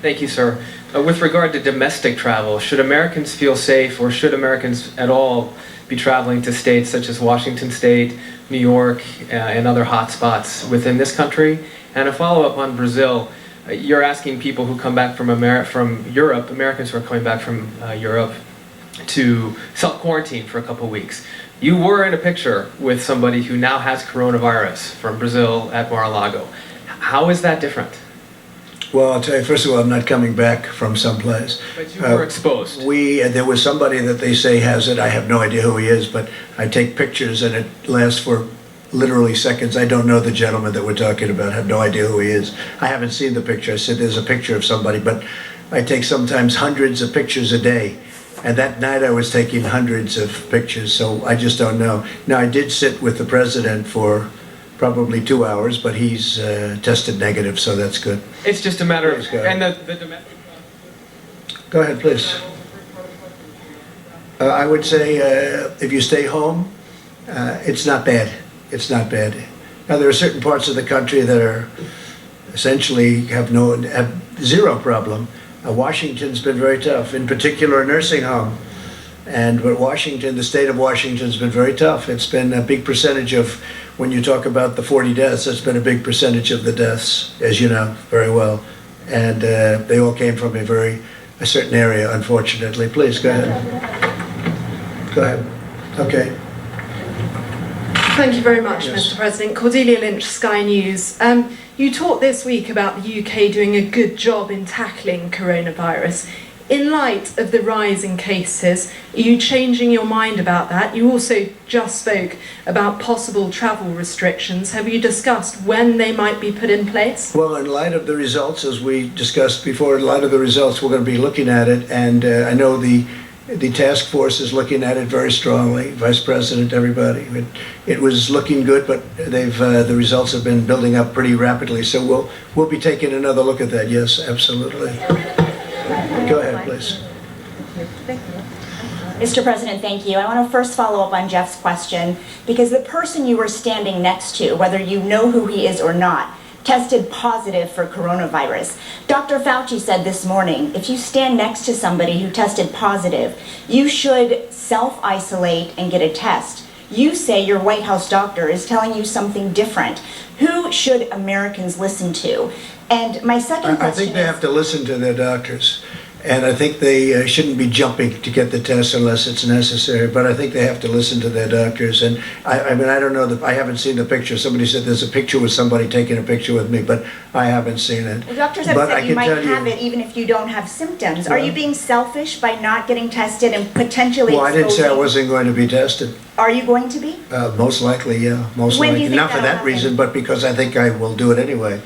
[SPEAKER 23] Thank you, sir. With regard to domestic travel, should Americans feel safe, or should Americans at all be traveling to states such as Washington State, New York, and other hotspots within this country? And a follow-up on Brazil. You're asking people who come back from Europe, Americans who are coming back from Europe, to self-quarantine for a couple weeks. You were in a picture with somebody who now has coronavirus from Brazil at Mar-a-Lago. How is that different?
[SPEAKER 2] Well, I'll tell you, first of all, I'm not coming back from someplace.
[SPEAKER 23] But you were exposed.
[SPEAKER 2] There was somebody that they say has it. I have no idea who he is, but I take pictures and it lasts for literally seconds. I don't know the gentleman that we're talking about. I have no idea who he is. I haven't seen the picture. I said there's a picture of somebody, but I take sometimes hundreds of pictures a day. And that night I was taking hundreds of pictures, so I just don't know. Now, I did sit with the president for probably 2 hours, but he's tested negative, so that's good.
[SPEAKER 23] It's just a matter of...
[SPEAKER 2] Please, go ahead.
[SPEAKER 23] And the domestic...
[SPEAKER 2] Go ahead, please. I would say if you stay home, it's not bad. It's not bad. Now, there are certain parts of the country that are essentially have zero problem. Washington's been very tough, in particular a nursing home. But Washington, the state of Washington's been very tough. It's been a big percentage of, when you talk about the 40 deaths, it's been a big percentage of the deaths, as you know very well. And they all came from a certain area, unfortunately. Please, go ahead. Go ahead. Okay.
[SPEAKER 1] Thank you very much, Mr. President. Cordelia Lynch, Sky News. You talked this week about the UK doing a good job in tackling coronavirus. In light of the rise in cases, are you changing your mind about that? You also just spoke about possible travel restrictions. Have you discussed when they might be put in place?
[SPEAKER 2] Well, in light of the results, as we discussed before, in light of the results, we're going to be looking at it. And I know the task force is looking at it very strongly, Vice President, everybody. It was looking good, but the results have been building up pretty rapidly. So we'll be taking another look at that. Yes, absolutely. Go ahead, please.
[SPEAKER 4] Mr. President, thank you. I want to first follow up on Jeff's question, because the person you were standing next to, whether you know who he is or not, tested positive for coronavirus. Dr. Fauci said this morning, if you stand next to somebody who tested positive, you should self-isolate and get a test. You say your White House doctor is telling you something different. Who should Americans listen to? And my second question
[SPEAKER 2] I think they have to listen to their doctors. And I think they shouldn't be jumping to get the test unless it's necessary. But I think they have to listen to their doctors. And I mean, I don't know, I haven't seen the picture. Somebody said there's a picture with somebody taking a picture with me, but I haven't seen it.
[SPEAKER 4] Well, doctors have said you might have it even if you don't have symptoms. Are you being selfish by not getting tested and potentially
[SPEAKER 2] Well, I didn't say I wasn't going to be tested.
[SPEAKER 4] Are you going to be?
[SPEAKER 2] Most likely, yeah. Most
[SPEAKER 4] When do you
[SPEAKER 2] likely.
[SPEAKER 4] think
[SPEAKER 2] Not for
[SPEAKER 4] that'll
[SPEAKER 2] that
[SPEAKER 4] happen?
[SPEAKER 2] reason, but because I think I will do it anyway.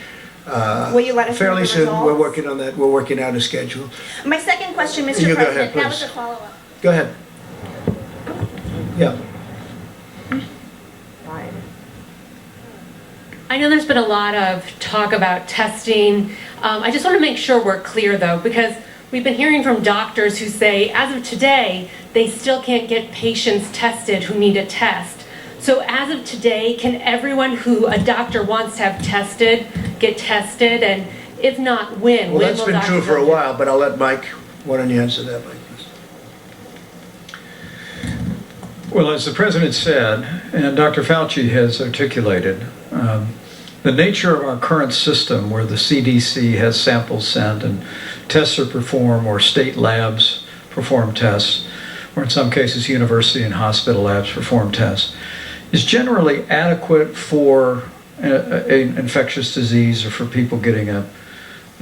[SPEAKER 4] Will you let us know
[SPEAKER 2] fairly
[SPEAKER 4] the
[SPEAKER 2] soon?
[SPEAKER 4] results?
[SPEAKER 2] We're working on that. We're working out a schedule.
[SPEAKER 4] My second question, Mr.
[SPEAKER 2] You go
[SPEAKER 4] President,
[SPEAKER 2] ahead,
[SPEAKER 4] that was
[SPEAKER 2] please.
[SPEAKER 4] a follow-up.
[SPEAKER 2] Go ahead. Yeah.
[SPEAKER 5] I know there's been a lot of talk about testing. I just want to make sure we're clear, though, because we've been hearing from doctors who say, as of today, they still can't get patients tested who need a test. So as of today, can everyone who a doctor wants to have tested get tested? And if not, when?
[SPEAKER 2] Well,
[SPEAKER 5] When
[SPEAKER 2] that's
[SPEAKER 5] will
[SPEAKER 2] been
[SPEAKER 5] doctors
[SPEAKER 2] true for a
[SPEAKER 5] do it?
[SPEAKER 2] while, but I'll let Mike, why don't you answer that, Mike?
[SPEAKER 8] Well, as the President said, and Dr. Fauci has articulated, the nature of our current system where the CDC has samples sent and tests are performed, or state labs perform tests, or in some cases university and hospital labs perform tests, is generally adequate for an infectious disease or for people getting a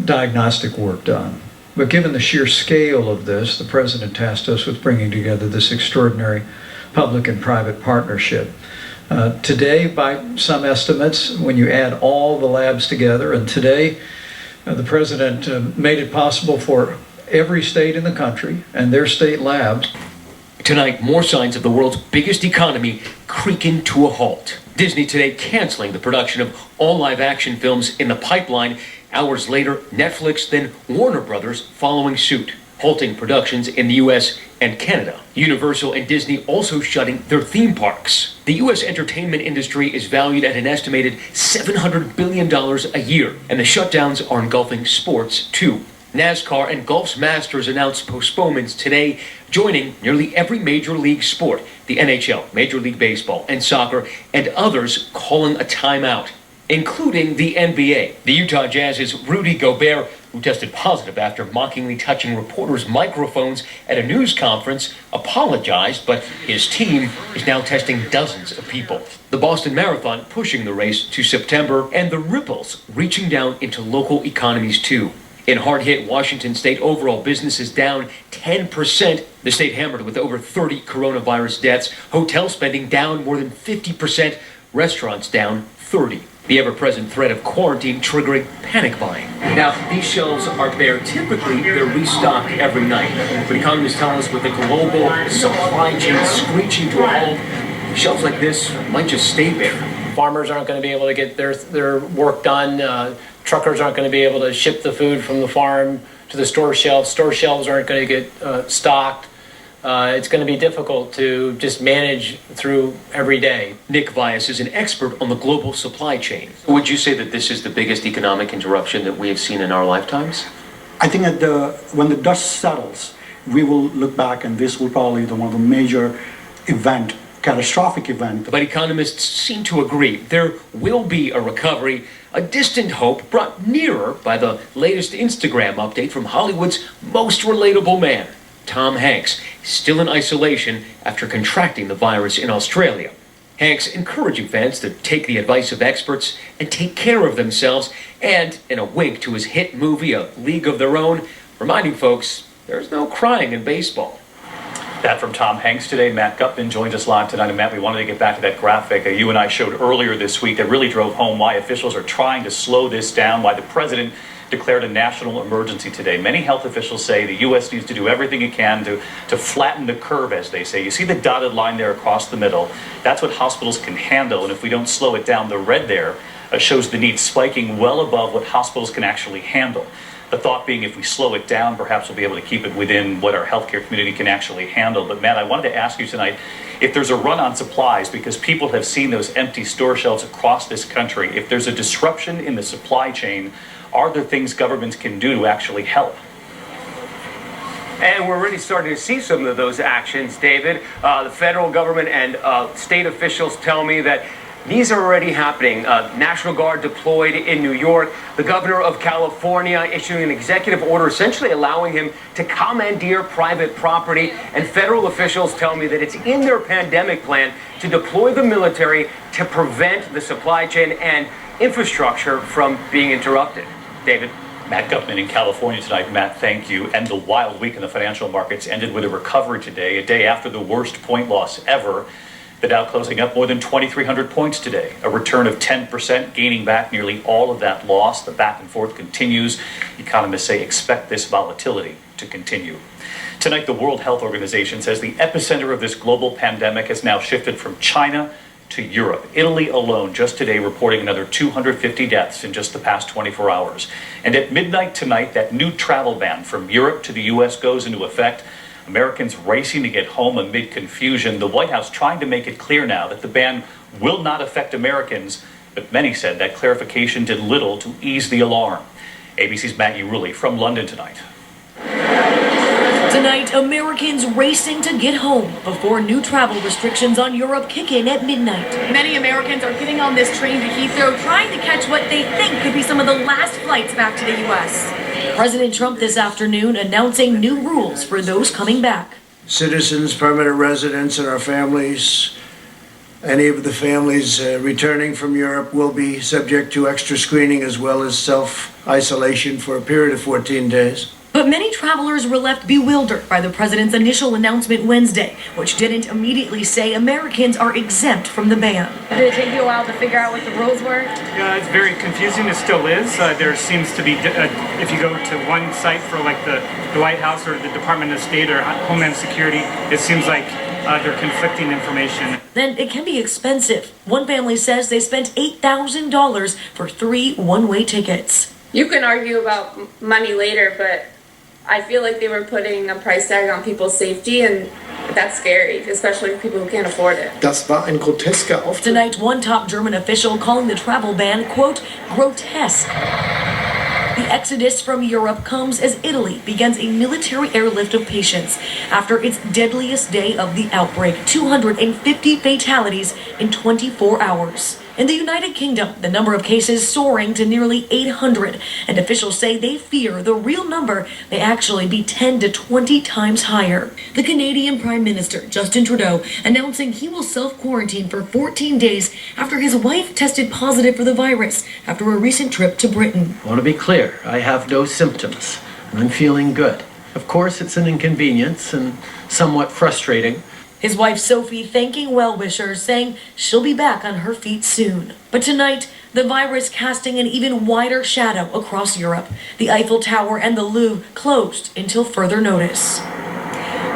[SPEAKER 8] diagnostic work done. But given the sheer scale of this, the President tasked us with bringing together this extraordinary public and private partnership. Today, by some estimates, when you add all the labs together, and today the President made it possible for every state in the country and their state labs.
[SPEAKER 24] Tonight, more signs of the world's biggest economy creaking to a halt. Disney today canceling the production of all live-action films in the pipeline. Hours later, Netflix, then Warner Brothers following suit, halting productions in the U.S. and Canada. Universal and Disney also shutting their theme parks. The U.S. entertainment industry is valued at an estimated $700 billion a year, and the shutdowns are engulfing sports, too. NASCAR and Golf's Masters announced postponements today, joining nearly every major league sport, the NHL, Major League Baseball, and soccer, and others calling a timeout, including the NBA. The Utah Jazz's Rudy Gobert who tested positive after mockingly touching reporters' microphones at a news conference, apologized, but his team is now testing dozens of people. The Boston Marathon pushing the race to September, and the ripples reaching down into local economies too. In hard-hit Washington state, overall business is down 10%. The state hammered with over 30 coronavirus deaths. Hotel spending down more than 50%. Restaurants down 30%. The ever-present threat of quarantine triggering panic buying. Now, these shelves are bare. Typically, they're restocked every night. But economists tell us with the global supply chain screeching to a halt, shelves like this might just stay bare.
[SPEAKER 6] Farmers aren't going to be able to get their work done. Truckers aren't going to be able to ship the food from the farm to the store shelves. Store shelves aren't going to get stocked. It's going to be difficult to just manage through every day.
[SPEAKER 24] Nick Vyas is an expert on the global supply chain. Would you say that this is the biggest economic interruption that we have seen in our lifetimes?
[SPEAKER 7] I think that when the dust settles, we will look back and this will probably be one of the major catastrophic event.
[SPEAKER 24] But economists seem to agree there will be a recovery, a distant hope brought nearer by the latest Instagram update from Hollywood's most relatable man, Tom Hanks, still in isolation after contracting the virus in Australia. Hanks encouraging fans to take the advice of experts and take care of themselves, and in a wink to his hit movie, A League of Their Own, reminding folks there's no crying in baseball.
[SPEAKER 18] That from Tom Hanks today. Matt Gutman joins us live tonight. And Matt, we wanted to get back to that graphic you and I showed earlier this week that really drove home why officials are trying to slow this down, why the president declared a national emergency today. Many health officials say the U.S. needs to do everything it can to flatten the curve, as they say. You see the dotted line there across the middle. That's what hospitals can handle, and if we don't slow it down, the red there shows the need spiking well above what hospitals can actually handle. The thought being if we slow it down, perhaps we'll be able to keep it within what our healthcare community can actually handle. But Matt, I wanted to ask you tonight, if there's a run on supplies, because people have seen those empty store shelves across this country, if there's a disruption in the supply chain, are there things governments can do to actually help?
[SPEAKER 24] And we're already starting to see some of those actions, David. The federal government and state officials tell me that these are already happening. National Guard deployed in New York. The governor of California issuing an executive order essentially allowing him to commandeer private property. And federal officials tell me that it's in their pandemic plan to deploy the military to prevent the supply chain and infrastructure from being interrupted. David?
[SPEAKER 18] Matt Gutman in California tonight. Matt, thank you. And the wild week in the financial markets ended with a recovery today, a day after the worst point loss ever. The Dow closing up more than 2,300 points today, a return of 10%, gaining back nearly all of that loss. The back and forth continues. Economists say expect this volatility to continue. Tonight, the World Health Organization says the epicenter of this global pandemic has now shifted from China to Europe. Italy alone just today reporting another 250 deaths in just the past 24 hours. And at midnight tonight, that new travel ban from Europe to the U.S. goes into effect. Americans racing to get home amid confusion. The White House trying to make it clear now that the ban will not affect Americans, but many said that clarification did little to ease the alarm. ABC's Maggie Rulli from London tonight.
[SPEAKER 9] Tonight, Americans racing to get home before new travel restrictions on Europe kick in at midnight. Many Americans are getting on this train to Heathrow trying to catch what they think could be some of the last flights back to the U.S. President Trump this afternoon announcing new rules for those coming back.
[SPEAKER 2] Citizens, permanent residents, and our families, any of the families returning from Europe will be subject to extra screening as well as self-isolation for a period of 14 days.
[SPEAKER 9] But many travelers were left bewildered by the president's initial announcement Wednesday, which didn't immediately say Americans are exempt from the ban.
[SPEAKER 12] Did it take you a while to figure out what the rules were?
[SPEAKER 25] Yeah, it's very confusing. It still is. There seems to be, if you go to one site for like the White House or the Department of State or Homeland Security, it seems like they're conflicting information.
[SPEAKER 9] Then it can be expensive. One family says they spent $8,000 for 3 one-way tickets.
[SPEAKER 26] You can argue about money later, but I feel like they were putting a price tag on people's safety, and that's scary, especially for people who can't afford it.
[SPEAKER 9] Das war ein grotesker Auftritt. Tonight, one top German official calling the travel ban, quote, grotesque. The exodus from Europe comes as Italy begins a military airlift of patients after its deadliest day of the outbreak. 250 fatalities in 24 hours. In the United Kingdom, the number of cases soaring to nearly 800, and officials say they fear the real number may actually be 10 to 20 times higher. The Canadian Prime Minister, Justin Trudeau, announcing he will self-quarantine for 14 days after his wife tested positive for the virus after a recent trip to Britain.
[SPEAKER 10] I want to be clear, I have no symptoms. I'm feeling good. Of course, it's an inconvenience and somewhat frustrating.
[SPEAKER 9] His wife Sophie thanking well-wishers, saying she'll be back on her feet soon. But tonight, the virus casting an even wider shadow across Europe. The Eiffel Tower and the Louvre closed until further notice.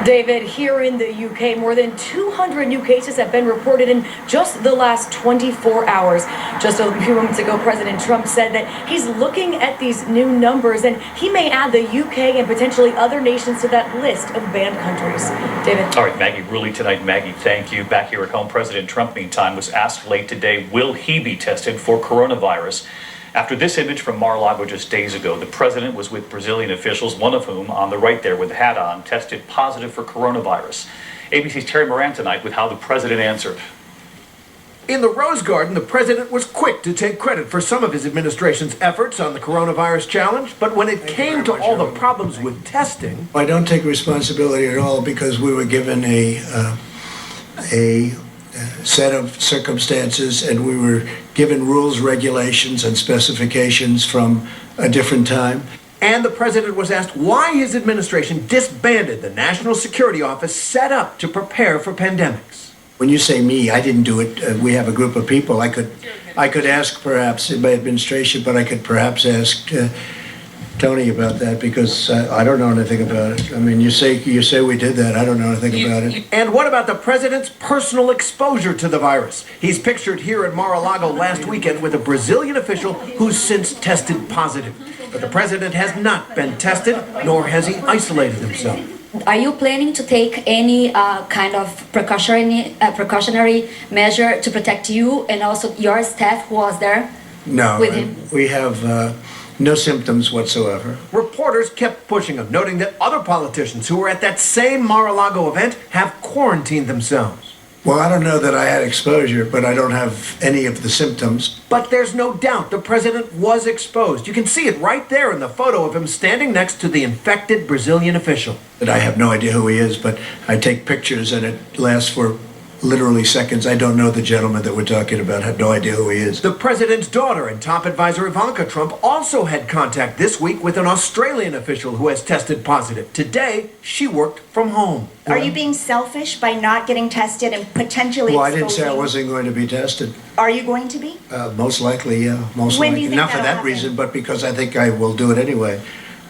[SPEAKER 9] David, here in the UK, more than 200 new cases have been reported in just the last 24 hours. Just a few moments ago, President Trump said that he's looking at these new numbers and he may add the UK and potentially other nations to that list of banned countries. David.
[SPEAKER 11] All right, Maggie Rulli tonight. Maggie, thank you. Back here at home, President Trump, meantime, was asked late today, will he be tested for coronavirus? After this image from Mar-a-Lago just days ago, the president was with Brazilian officials, one of whom, on the right there with the hat on, tested positive for coronavirus. ABC's Terry Moran tonight with how the president answered.
[SPEAKER 13] In the Rose Garden, the president was quick to take credit for some of his administration's efforts on the coronavirus challenge, but when it came to all the problems with testing...
[SPEAKER 2] I don't take responsibility at all because we were given a set of circumstances and we were given rules, regulations, and specifications from a different time.
[SPEAKER 13] And the president was asked why his administration disbanded the National Security Office set up to prepare for pandemics.
[SPEAKER 2] When you say me, I didn't do it. We have a group of people. I could ask perhaps in my administration, but I could perhaps ask Tony about that because I don't know anything about it. I mean, you say we did that. I don't know anything about it.
[SPEAKER 13] And what about the president's personal exposure to the virus? He's pictured here at Mar-a-Lago last weekend with a Brazilian official who's since tested positive. But the president has not been tested, nor has he isolated himself.
[SPEAKER 15] Are you planning to take any kind of precautionary measure to protect you and also your staff who was there?
[SPEAKER 2] No,
[SPEAKER 15] with him?
[SPEAKER 2] We have no symptoms whatsoever.
[SPEAKER 13] Reporters kept pushing him, noting that other politicians who were at that same Mar-a-Lago event have quarantined themselves.
[SPEAKER 2] Well, I don't know that I had exposure, but I don't have any of the symptoms.
[SPEAKER 13] But there's no doubt the president was exposed. You can see it right there in the photo of him standing next to the infected Brazilian official.
[SPEAKER 2] I have no idea who he is, but I take pictures and it lasts for literally seconds. I don't know the gentleman that we're talking about. I have no idea who he is.
[SPEAKER 13] The president's daughter and top advisor Ivanka Trump also had contact this week with an Australian official who has tested positive. Today, she worked from home.
[SPEAKER 4] Are you being selfish by not getting tested and potentially
[SPEAKER 2] Well, I
[SPEAKER 4] exposing?
[SPEAKER 2] didn't say I wasn't going to be tested.
[SPEAKER 4] Are you going to be?
[SPEAKER 2] Most likely, yeah. Most
[SPEAKER 4] When do
[SPEAKER 2] likely.
[SPEAKER 4] you think
[SPEAKER 2] Not for
[SPEAKER 4] that'll
[SPEAKER 2] that
[SPEAKER 4] happen?
[SPEAKER 2] reason, but because I think I will do it anyway.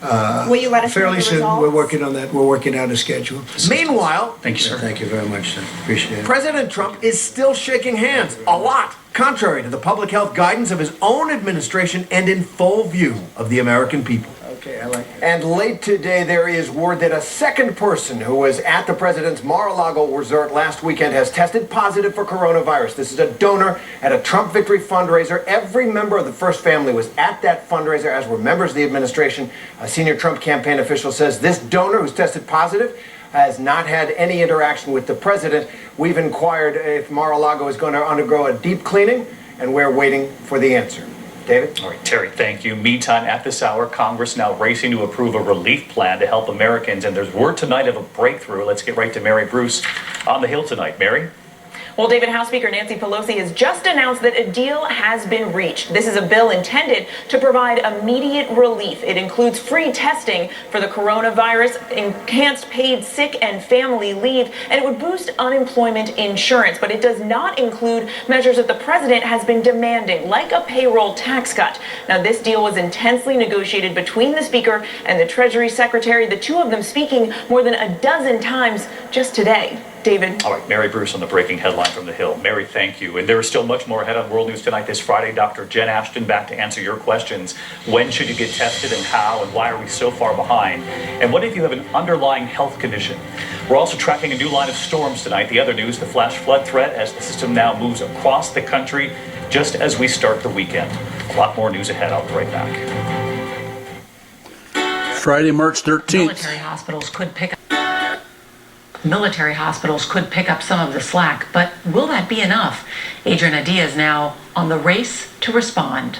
[SPEAKER 4] Will you let us know
[SPEAKER 2] fairly
[SPEAKER 4] the
[SPEAKER 2] soon?
[SPEAKER 4] results?
[SPEAKER 2] We're working on that. We're working out a schedule.
[SPEAKER 13] Meanwhile,
[SPEAKER 2] Thank you, sir. Thank you very much, sir. Appreciate it.
[SPEAKER 13] President Trump is still shaking hands, a lot, contrary to the public health guidance of his own administration and in full view of the American people.
[SPEAKER 2] Okay, I like it.
[SPEAKER 13] And late today, there is word that a second person who was at the president's Mar-a-Lago resort last weekend has tested positive for coronavirus. This is a donor at a Trump Victory fundraiser. Every member of the First Family was at that fundraiser, as were members of the administration. A senior Trump campaign official says this donor who's tested positive has not had any interaction with the president. We've inquired if Mar-a-Lago is going to undergo a deep cleaning, and we're waiting for the answer. David?
[SPEAKER 11] All right, Terry, thank you. Meantime, at this hour, Congress now racing to approve a relief plan to help Americans, and there's word tonight of a breakthrough. Let's get right to Mary Bruce on the Hill tonight. Mary?
[SPEAKER 16] Well, David, House Speaker Nancy Pelosi has just announced that a deal has been reached. This is a bill intended to provide immediate relief. It includes free testing for the coronavirus, enhanced paid sick and family leave, and it would boost unemployment insurance. But it does not include measures that the president has been demanding, like a payroll tax cut. Now, this deal was intensely negotiated between the Speaker and the Treasury Secretary, the two of them speaking more than a dozen times just today. David.
[SPEAKER 11] All right, Mary Bruce on the breaking headline from the Hill. Mary, thank you. And there is still much more ahead on World News Tonight this Friday. Dr. Jen Ashton back to answer your questions. When should you get tested and how, and why are we so far behind? And what if you have an underlying health condition? We're also tracking a new line of storms tonight. The other news, the flash flood threat as the system now moves across the country just as we start the weekend. A lot more news ahead. I'll be right back.
[SPEAKER 17] Friday, March 13th.
[SPEAKER 27] Military hospitals could pick up.
[SPEAKER 3] military hospitals could pick up some of the slack, but will that be enough? Adrian Adia is now on the race to respond.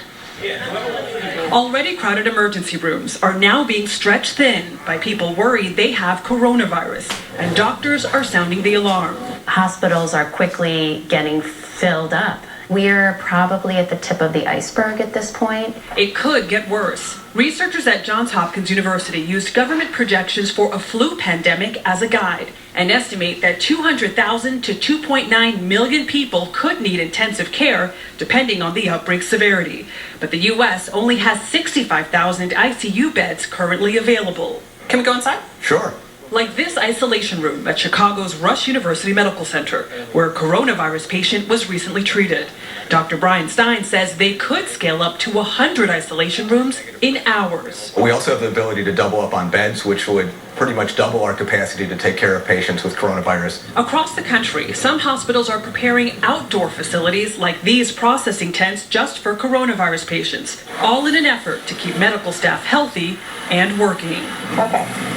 [SPEAKER 14] Already crowded emergency rooms are now being stretched thin by people worried they have coronavirus, and doctors are sounding the alarm.
[SPEAKER 3] Hospitals are quickly getting filled up. We're probably at the tip of the iceberg at this point.
[SPEAKER 14] It could get worse. Researchers at Johns Hopkins University used government projections for a flu pandemic as a guide and estimate that 200,000 to 2.9 million people could need intensive care depending on the outbreak severity. But the U.S. only has 65,000 ICU beds currently available. Can we go inside?
[SPEAKER 13] Sure.
[SPEAKER 14] Like this isolation room at Chicago's Rush University Medical Center, where a coronavirus patient was recently treated. Dr. Brian Stein says they could scale up to 100 isolation rooms in hours.
[SPEAKER 17] We also have the ability to double up on beds, which would pretty much double our capacity to take care of patients with coronavirus.
[SPEAKER 14] Across the country, some hospitals are preparing outdoor facilities like these processing tents just for coronavirus patients, all in an effort to keep medical staff healthy and working.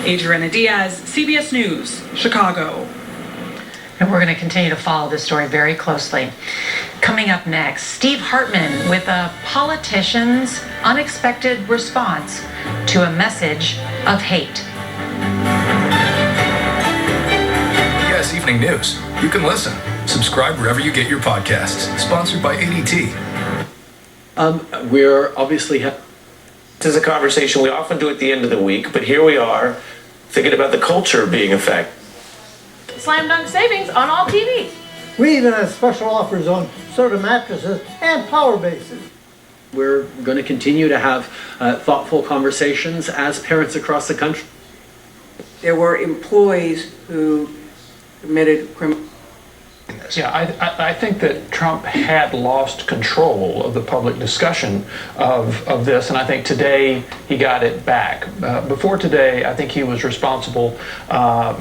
[SPEAKER 14] Adriana Diaz, CBS News, Chicago.
[SPEAKER 3] And we're going to continue to follow this story very closely. Coming up next, Steve Hartman with a politician's unexpected response to a message of hate.
[SPEAKER 19] Yes, Evening News. You can listen. Subscribe wherever you get your podcasts. Sponsored by ADT.
[SPEAKER 10] We're obviously...
[SPEAKER 20] This is a conversation we often do at the end of the week, but here we are thinking about the culture being affected.
[SPEAKER 12] Slam dunk savings on all TVs.
[SPEAKER 22] We even have special offers on soda mattresses and power bases.
[SPEAKER 10] We're going to continue to have thoughtful conversations as parents across the country.
[SPEAKER 27] There were employees who committed criminal.
[SPEAKER 28] Yeah, I think that Trump had lost control of the public discussion of this, and I think today he got it back. Before today, I think he was responsible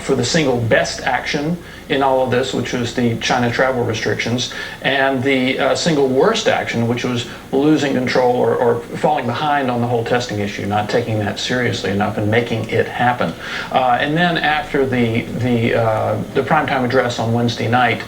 [SPEAKER 28] for the single best action in all of this, which was the China travel restrictions, and the single worst action, which was losing control or falling behind on the whole testing issue, not taking that seriously enough and making it happen. And then after the primetime address on Wednesday night,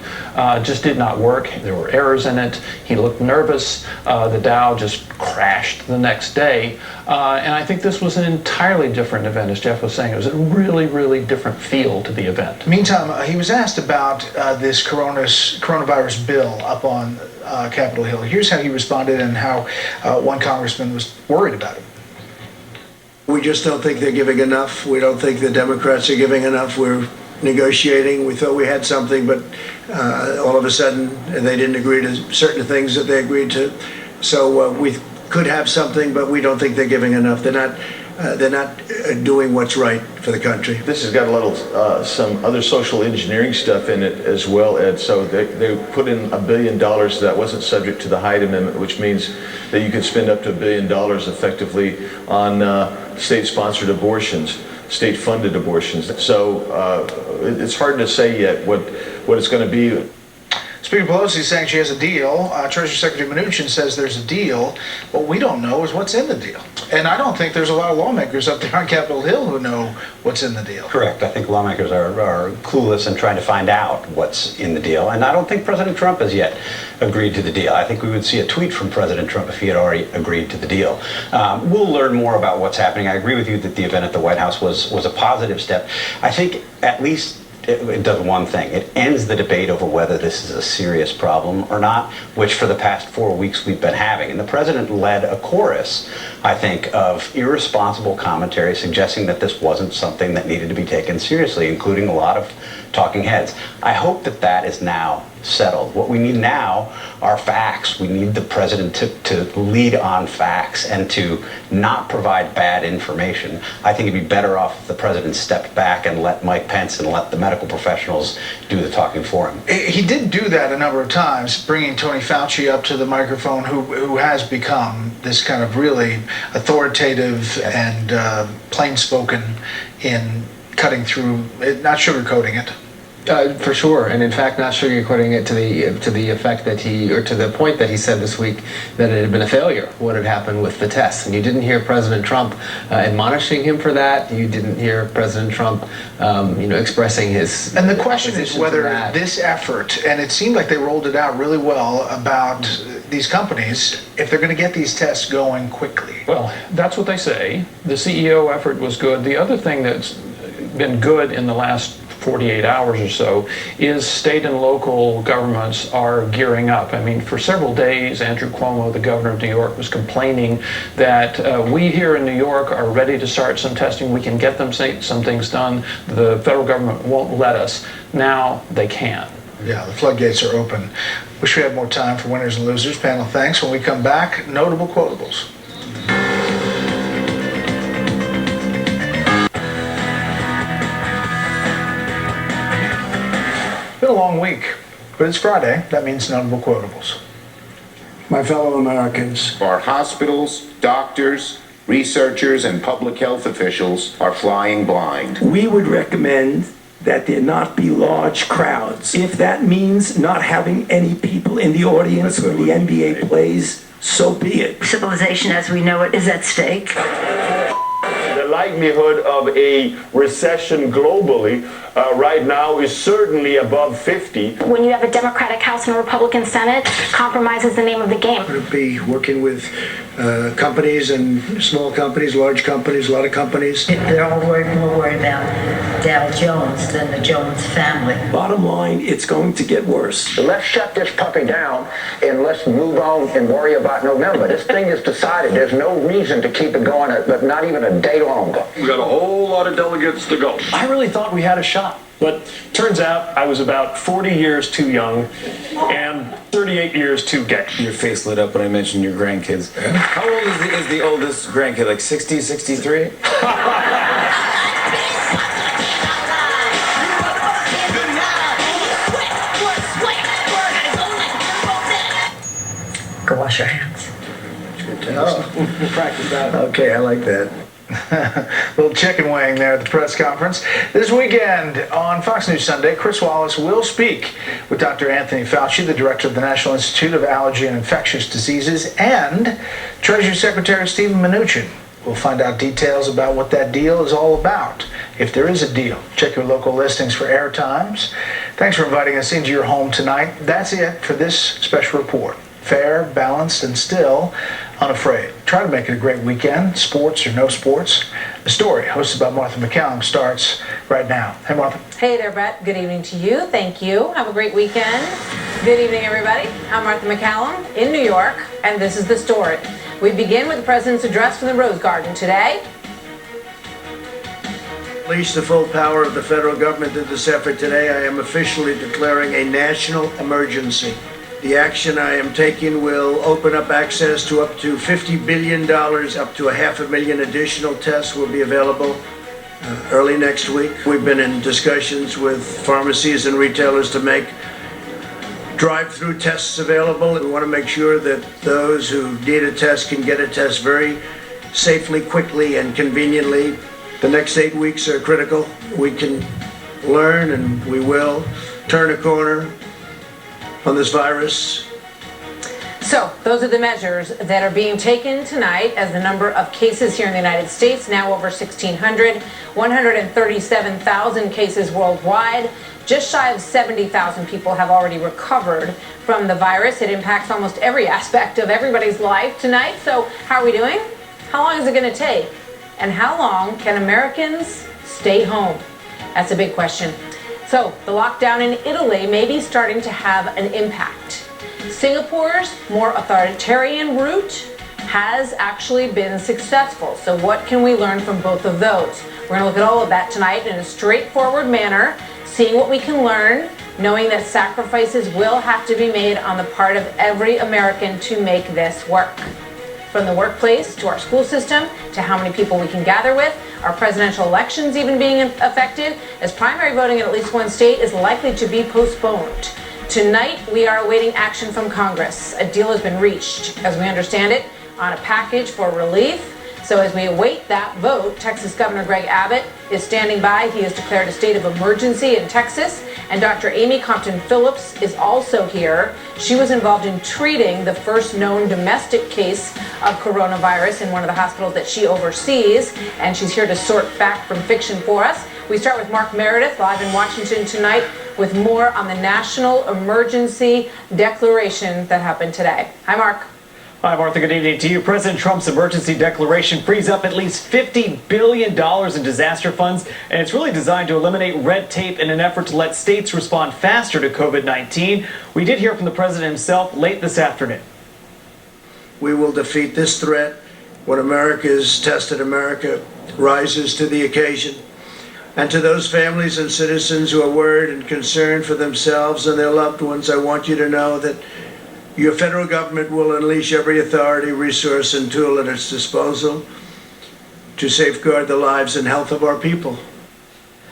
[SPEAKER 28] just did not work. There were errors in it. He looked nervous. The Dow just crashed the next day. And I think this was an entirely different event, as Jeff was saying. It was a really, really different feel to the event.
[SPEAKER 29] Meantime, he was asked about this coronavirus bill up on Capitol Hill. Here's how he responded and how one congressman was worried about it.
[SPEAKER 2] We just don't think they're giving enough. We don't think the Democrats are giving enough. We're negotiating. We thought we had something, but all of a sudden they didn't agree to certain things that they agreed to. So we could have something, but we don't think they're giving enough. They're not doing what's right for the country.
[SPEAKER 30] This has got a little some other social engineering stuff in it as well, Ed. So they put in $1 billion that wasn't subject to the Hyde Amendment, which means that you could spend up to $1 billion effectively on state-sponsored abortions, state-funded abortions. So it's hard to say yet what it's going to be.
[SPEAKER 29] Speaker Pelosi is saying she has a deal. Treasury Secretary Mnuchin says there's a deal. What we don't know is what's in the deal. And I don't think there's a lot of lawmakers up there on Capitol Hill who know what's in the deal.
[SPEAKER 31] Correct. I think lawmakers are clueless and trying to find out what's in the deal. And I don't think President Trump has yet agreed to the deal. I think we would see a tweet from President Trump if he had already agreed to the deal. We'll learn more about what's happening. I agree with you that the event at the White House was a positive step. I think at least it does one thing. It ends the debate over whether this is a serious problem or not, which for the past 4 weeks we've been having. And the president led a chorus, I think, of irresponsible commentary suggesting that this wasn't something that needed to be taken seriously, including a lot of talking heads. I hope that that is now settled. What we need now are facts. We need the president to lead on facts and to not provide bad information. I think it'd be better off if the president stepped back and let Mike Pence and let the medical professionals do the talking for him.
[SPEAKER 29] He did do that a number of times, bringing Tony Fauci up to the microphone, who has become this kind of really authoritative and plain-spoken in cutting through, not sugarcoating it.
[SPEAKER 1] For sure, and in fact, not sugarcoating it to the effect that to the point that he said this week that it had been a failure what had happened with the tests, and you didn't hear President Trump admonishing him for that. You didn't hear President Trump, expressing his.
[SPEAKER 29] And the question is whether this effort, and it seemed like they rolled it out really well about these companies, if they're going to get these tests going quickly.
[SPEAKER 28] Well, that's what they say. The CEO effort was good. The other thing that's been good in the last 48 hours or so is state and local governments are gearing up. I mean, for several days, Andrew Cuomo, the governor of New York, was complaining that we here in New York are ready to start some testing. We can get them some things done. The federal government won't let us. Now they can.
[SPEAKER 29] Yeah, the floodgates are open. Wish we had more time for winners and losers. Panel, thanks. When we come back, notable quotables. Been a long week, but it's Friday. That means notable quotables.
[SPEAKER 2] My fellow Americans,
[SPEAKER 5] our hospitals, doctors, researchers, and public health officials are flying blind.
[SPEAKER 6] We would recommend that there not be large crowds. If that means not having any people in the audience when the NBA plays, so be it.
[SPEAKER 7] Civilization as we know it is at stake.
[SPEAKER 8] The likelihood of a recession globally right now is certainly above 50.
[SPEAKER 18] When you have a Democratic House and a Republican Senate, compromise is the name of the game.
[SPEAKER 2] We're going to be working with companies and small companies, large companies, a lot of companies.
[SPEAKER 7] They're all more worried about Dow Jones than the Jones family.
[SPEAKER 6] Bottom line, it's going to get worse.
[SPEAKER 21] Let's shut this puppy down and let's move on and worry about November. This thing is decided. There's no reason to keep it going, but not even a day longer.
[SPEAKER 8] We got a whole lot of delegates to go.
[SPEAKER 23] I really thought we had a shot, but turns out I was about 40 years too young and 38 years too gay.
[SPEAKER 24] Your face lit up when I mentioned your grandkids. How old is the oldest grandkid? Like 60, 63?
[SPEAKER 7] Go wash your hands.
[SPEAKER 29] We'll practice that.
[SPEAKER 2] Okay, I like that.
[SPEAKER 29] Little chicken wing there at the press conference. This weekend on Fox News Sunday, Chris Wallace will speak with Dr. Anthony Fauci, the director of the National Institute of Allergy and Infectious Diseases, and Treasury Secretary Steven Mnuchin. We'll find out details about what that deal is all about, if there is a deal. Check your local listings for air times. Thanks for inviting us into your home tonight. That's it for this special report. Fair, balanced, and still unafraid. Try to make it a great weekend, sports or no sports. The story, hosted by Martha McCallum, starts right now. Hey, Martha.
[SPEAKER 25] Hey there, Brett. Good evening to you. Thank you. Have a great weekend. Good evening, everybody. I'm Martha McCallum in New York, and this is the story. We begin with the president's address from the Rose Garden today.
[SPEAKER 2] Release the full power of the federal government in this effort today. I am officially declaring a national emergency. The action I am taking will open up access to up to $50 billion, up to 500,000 additional tests will be available early next week. We've been in discussions with pharmacies and retailers to make drive-through tests available. We want to make sure that those who need a test can get a test very safely, quickly, and conveniently. The next 8 weeks are critical. We can learn, and we will, turn a corner on this virus.
[SPEAKER 25] So, those are the measures that are being taken tonight as the number of cases here in the United States, now over 1,600, 137,000 cases worldwide. Just shy of 70,000 people have already recovered from the virus. It impacts almost every aspect of everybody's life tonight. So, how are we doing? How long is it going to take? And how long can Americans stay home? That's a big question. So, the lockdown in Italy may be starting to have an impact. Singapore's more authoritarian route has actually been successful. So what can we learn from both of those? We're going to look at all of that tonight in a straightforward manner, seeing what we can learn, knowing that sacrifices will have to be made on the part of every American to make this work. From the workplace to our school system to how many people we can gather with, our presidential elections even being affected, as primary voting in at least one state is likely to be postponed. Tonight, we are awaiting action from Congress. A deal has been reached, as we understand it, on a package for relief. So as we await that vote, Texas Governor Greg Abbott is standing by. He has declared a state of emergency in Texas And Dr. Amy Compton Phillips is also here. She was involved in treating the first known domestic case of coronavirus in one of the hospitals that she oversees, and she's here to sort fact from fiction for us. We start with Mark Meredith, live in Washington tonight, with more on the national emergency declaration that happened today. Hi, Mark.
[SPEAKER 3] Hi, Martha. Good evening to you. President Trump's emergency declaration frees up at least $50 billion in disaster funds, and it's really designed to eliminate red tape in an effort to let states respond faster to COVID-19. We did hear from the president himself late this afternoon.
[SPEAKER 2] We will defeat this threat when America is tested. America rises to the occasion. And to those families and citizens who are worried and concerned for themselves and their loved ones, I want you to know that your federal government will unleash every authority, resource, and tool at its disposal to safeguard the lives and health of our people.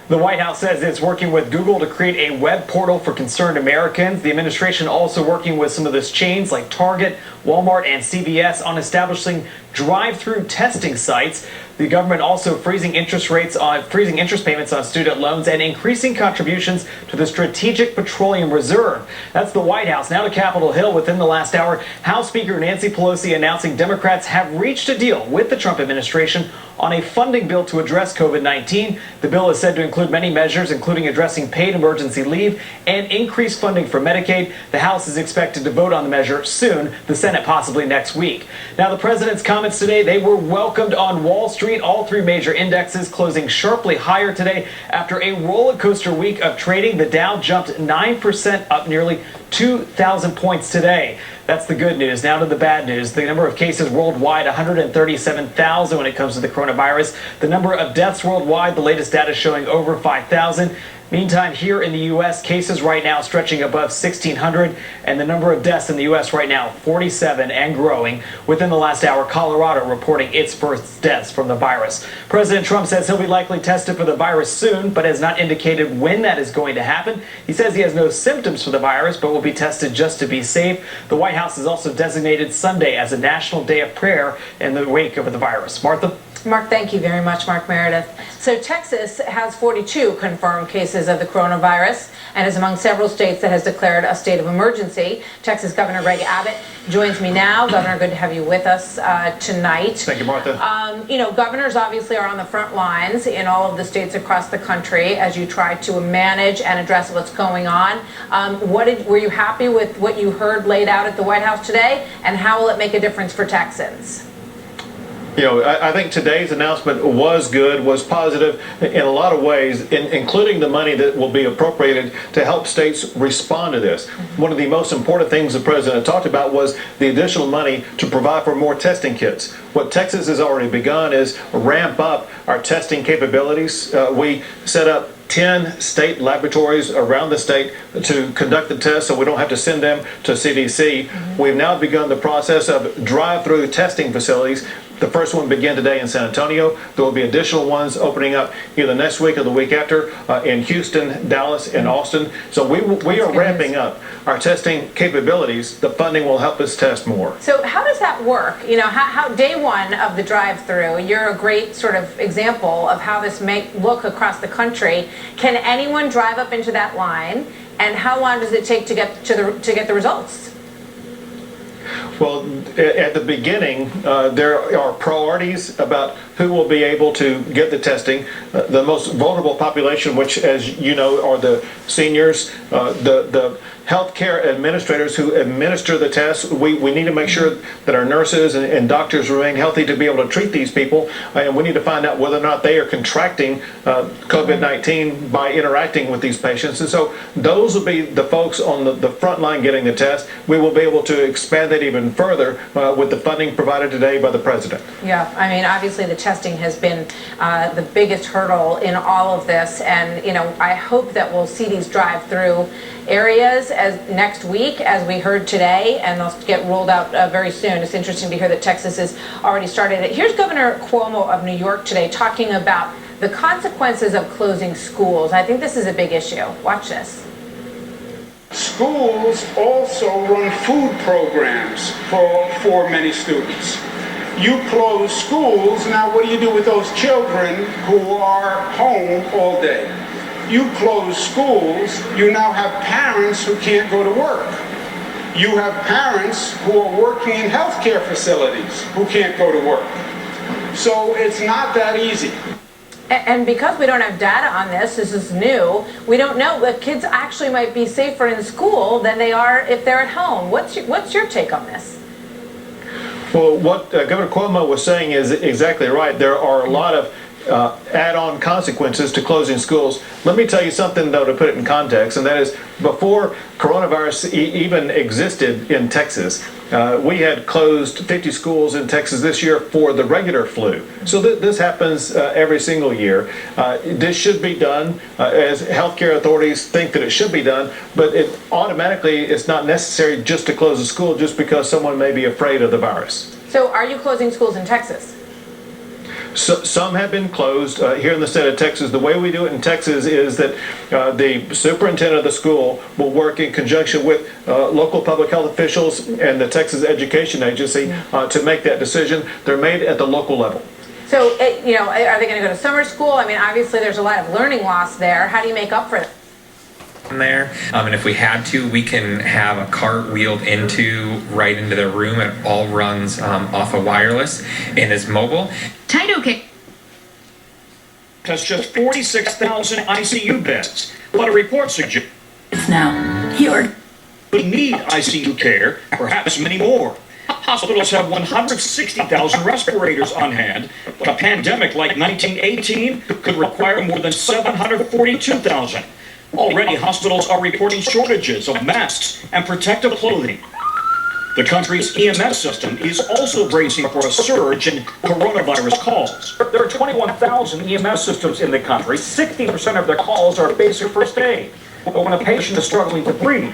[SPEAKER 3] The White House says it's working with Google to create a web portal for concerned Americans. The administration also working with some of those chains like Target, Walmart, and CVS on establishing drive-through testing sites. The government also freezing interest payments on student loans and increasing contributions to the Strategic Petroleum Reserve. That's the White House. Now to Capitol Hill. Within the last hour, House Speaker Nancy Pelosi announcing Democrats have reached a deal with the Trump administration on a funding bill to address COVID-19. The bill is said to include many measures, including addressing paid emergency leave and increased funding for Medicaid. The House is expected to vote on the measure soon, the Senate possibly next week. Now, the president's comments today, they were welcomed on Wall Street. All three major indexes closing sharply higher today after a roller coaster week of trading. The Dow jumped 9%, up nearly 2,000 points today. That's the good news. Now to the bad news. The number of cases worldwide, 137,000 when it comes to the coronavirus. The number of deaths worldwide, the latest data showing over 5,000. Meantime, here in the U.S., cases right now stretching above 1,600, and the number of deaths in the U.S. right now, 47 and growing. Within the last hour, Colorado reporting its first deaths from the virus. President Trump says he'll be likely tested for the virus soon, but has not indicated when that is going to happen. He says he has no symptoms for the virus, but will be tested just to be safe. The White House has also designated Sunday as a national day of prayer in the wake of the virus. Martha?
[SPEAKER 25] Mark, thank you very much, Mark Meredith. So Texas has 42 confirmed cases of the coronavirus and is among several states that has declared a state of emergency. Texas Governor Greg Abbott joins me now. Governor, good to have you with us tonight.
[SPEAKER 3] Thank you, Martha.
[SPEAKER 25] You know, governors obviously are on the front lines in all of the states across the country as you try to manage and address what's going on. Were you happy with what you heard laid out at the White House today, and how will it make a difference for Texans?
[SPEAKER 28] You know, I think today's announcement was good, was positive in a lot of ways, including the money that will be appropriated to help states respond to this. One of the most important things the president talked about was the additional money to provide for more testing kits. What Texas has already begun is ramp up our testing capabilities. We set up 10 state laboratories around the state to conduct the tests so we don't have to send them to CDC. We've now begun the process of drive-through testing facilities. The first one began today in San Antonio. There will be additional ones opening up either next week or the week after in Houston, Dallas, and Austin. So we are ramping up our testing capabilities. The funding will help us test more.
[SPEAKER 25] So how does that work? You know, how day one of the drive-through, you're a great sort of example of how this may look across the country. Can anyone drive up into that line, and how long does it take to get the results?
[SPEAKER 28] Well, at the beginning, there are priorities about who will be able to get the testing. The most vulnerable population, which, as you know, are the seniors, the healthcare administrators who administer the tests. We need to make sure that our nurses and doctors remain healthy to be able to treat these people, and we need to find out whether or not they are contracting COVID-19 by interacting with these patients. And so those will be the folks on the front line getting the test. We will be able to expand that even further with the funding provided today by the president.
[SPEAKER 25] Yeah, I mean, obviously the testing has been the biggest hurdle in all of this, and you know, I hope that we'll see these drive-through areas as next week, as we heard today, and they'll get rolled out very soon. It's interesting to hear that Texas has already started it. Here's Governor Cuomo of New York today talking about the consequences of closing schools. I think this is a big issue. Watch this.
[SPEAKER 4] Schools also run food programs for many students. You close schools, now what do you do with those children who are home all day? you close schools, you now have parents who can't go to work. You have parents who are working in healthcare facilities who can't go to work. So it's not that easy.
[SPEAKER 25] And because we don't have data on this is new, we don't know that kids actually might be safer in school than they are if they're at home. What's your take on this?
[SPEAKER 9] Well, what Governor Cuomo was saying is exactly right. There are a lot of add-on consequences to closing schools. Let me tell you something, though, to put it in context, and that is before coronavirus even existed in Texas, we had closed 50 schools in Texas this year for the regular flu. So this happens every single year. This should be done as healthcare authorities think that it should be done, but it automatically it's not necessary just to close a school just because someone may be afraid of the virus.
[SPEAKER 25] So are you closing schools in Texas?
[SPEAKER 9] So, some have been closed here in the state of Texas. The way we do it in Texas is that the superintendent of the school will work in conjunction with local public health officials and the Texas Education Agency to make that decision. They're made at the local level.
[SPEAKER 25] So, are they going to go to summer school? I mean, obviously there's a lot of learning loss there. How do you make up for it?
[SPEAKER 11] There, and if we had to, we can have a cart wheeled right into their room. It all runs off of wireless and is mobile.
[SPEAKER 12] Okay.
[SPEAKER 13] Has just 46,000 ICU beds, but a report suggests
[SPEAKER 12] now
[SPEAKER 13] we need ICU care, perhaps many more. Hospitals have 160,000 respirators on hand, but a pandemic like 1918 could require more than 742,000. Already, hospitals are reporting shortages of masks and protective clothing. The country's EMS system is also bracing for a surge in coronavirus calls. There are 21,000 EMS systems in the country. 60% of their calls are basic first aid. But when a patient is struggling to breathe,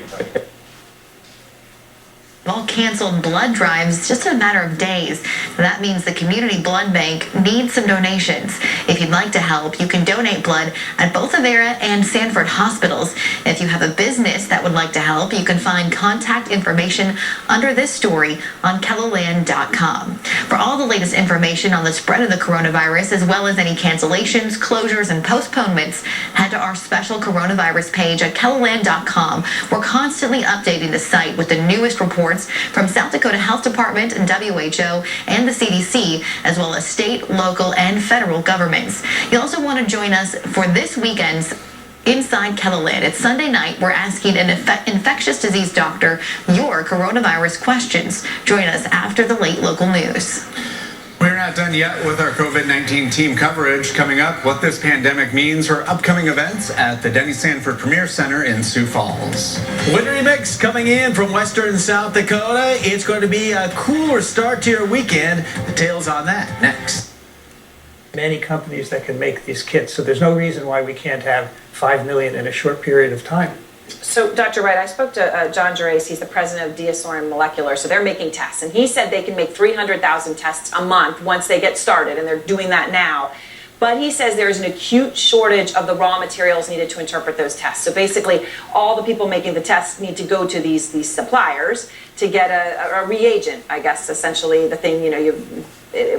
[SPEAKER 12] all canceled blood drives just in a matter of days. That means the community blood bank needs some donations. If you'd like to help, you can donate blood at both Avera and Sanford hospitals. If you have a business that would like to help, you can find contact information under this story on KELLOLAND.com. For all the latest information on the spread of the coronavirus, as well as any cancellations, closures, and postponements, head to our special coronavirus page at KELLOLAND.com. We're constantly updating the site with the newest reports from South Dakota Health Department and WHO and the CDC, as well as state, local, and federal governments. You also want to join us for this weekend's Inside KELLOLAND. It's Sunday night. We're asking an infectious disease doctor your coronavirus questions. Join us after the late local news.
[SPEAKER 14] We're not done yet with our COVID-19 team coverage. Coming up, what this pandemic means for upcoming events at the Denny Sanford Premier Center in Sioux Falls.
[SPEAKER 15] Wintry mix coming in from western South Dakota. It's going to be a cooler start to your weekend. Details on that next.
[SPEAKER 16] Many companies that can make these kits, so there's no reason why we can't have 5 million in a short period of time.
[SPEAKER 25] So, Dr. Wright, I spoke to John Gerais. He's the president of DiaSorin Molecular. So they're making tests, and he said they can make 300,000 tests a month once they get started, and they're doing that now. But he says there's an acute shortage of the raw materials needed to interpret those tests. So basically, all the people making the tests need to go to these suppliers to get a reagent, I guess, essentially the thing, in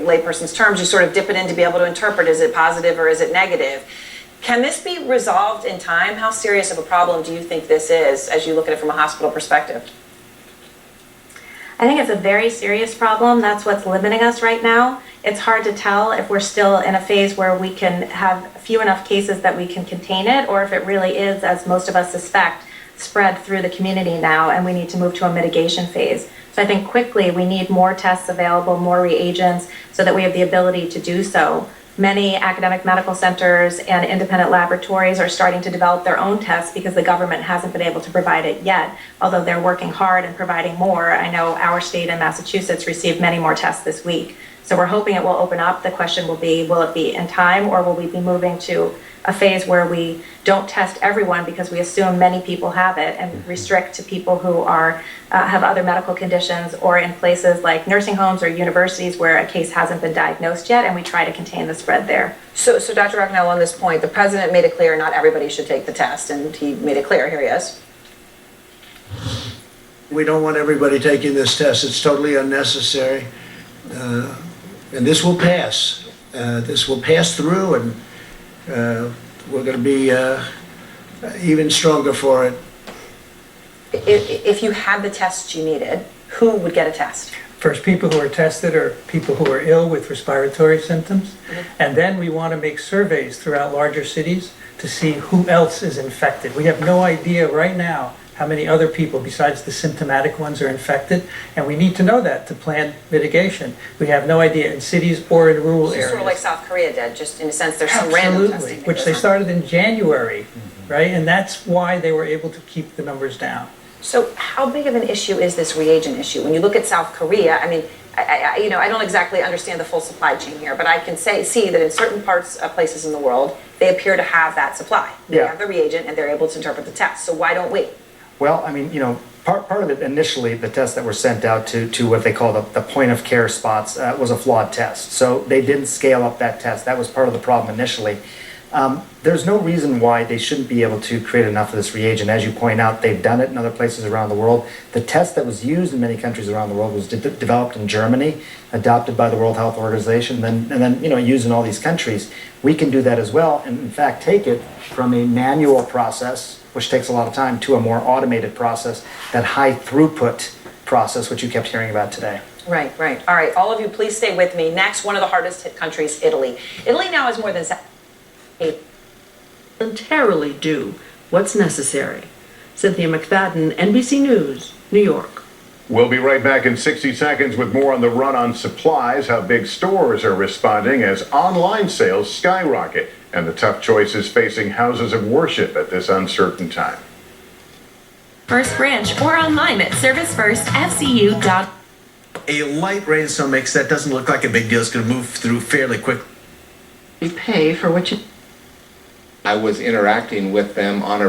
[SPEAKER 25] layperson's terms, you sort of dip it in to be able to interpret, is it positive or is it negative? Can this be resolved in time? How serious of a problem do you think this is as you look at it from a hospital perspective?
[SPEAKER 18] I think it's a very serious problem. That's what's limiting us right now. It's hard to tell if we're still in a phase where we can have few enough cases that we can contain it, or if it really is, as most of us suspect, spread through the community now and we need to move to a mitigation phase. So I think quickly we need more tests available, more reagents, so that we have the ability to do so. Many academic medical centers and independent laboratories are starting to develop their own tests because the government hasn't been able to provide it yet, although they're working hard and providing more. I know our state and Massachusetts received many more tests this week. So we're hoping it will open up. The question will be, will it be in time, or will we be moving to a phase where we don't test everyone because we assume many people have it and restrict to people who are have other medical conditions, or in places like nursing homes or universities where a case hasn't been diagnosed yet, and we try to contain the spread there.
[SPEAKER 25] So Dr. Racknell, on this point, the president made it clear not everybody should take the test, and he made it clear. Here he is.
[SPEAKER 2] We don't want everybody taking this test. It's totally unnecessary. And this will pass. This will pass through, and we're going to be even stronger for it.
[SPEAKER 1] If you had the tests you needed, who would get a test?
[SPEAKER 16] First, people who are tested are people who are ill with respiratory symptoms. And then we want to make surveys throughout larger cities to see who else is infected. We have no idea right now how many other people besides the symptomatic ones are infected, and we need to know that to plan mitigation. We have no idea in cities or in rural areas.
[SPEAKER 1] Sort of like South Korea did, just in a sense there's some random testing.
[SPEAKER 16] Absolutely, which they started in January, right? And that's why they were able to keep the numbers down.
[SPEAKER 1] So how big of an issue is this reagent issue? When you look at South Korea, I mean, I don't exactly understand the full supply chain here, but I can see that in certain places in the world, they appear to have that supply. They have the reagent and they're able to interpret the test. So why don't we?
[SPEAKER 5] Well, I mean, part of it initially, the tests that were sent out to what they call the point of care spots was a flawed test. So they didn't scale up that test. That was part of the problem initially. There's no reason why they shouldn't be able to create enough of this reagent. As you point out, they've done it in other places around the world. The test that was used in many countries around the world was developed in Germany, adopted by the World Health Organization, and then used in all these countries. We can do that as well, and in fact take it from a manual process, which takes a lot of time, to a more automated process, that high throughput process, which you kept hearing about today.
[SPEAKER 1] Right. All right, all of you, please stay with me. Next, one of the hardest hit countries, Italy. Italy now has more than
[SPEAKER 10] voluntarily do what's necessary. Cynthia McFadden, NBC News, New York.
[SPEAKER 17] We'll be right back in 60 seconds with more on the run on supplies, how big stores are responding as online sales skyrocket, and the tough choices facing houses of worship at this uncertain time.
[SPEAKER 19] First branch or online at servicefirstfcu.com.
[SPEAKER 15] A light rainstorm mix that doesn't look like a big deal is going to move through fairly quickly.
[SPEAKER 10] You pay for what you...
[SPEAKER 20] I was interacting with them on a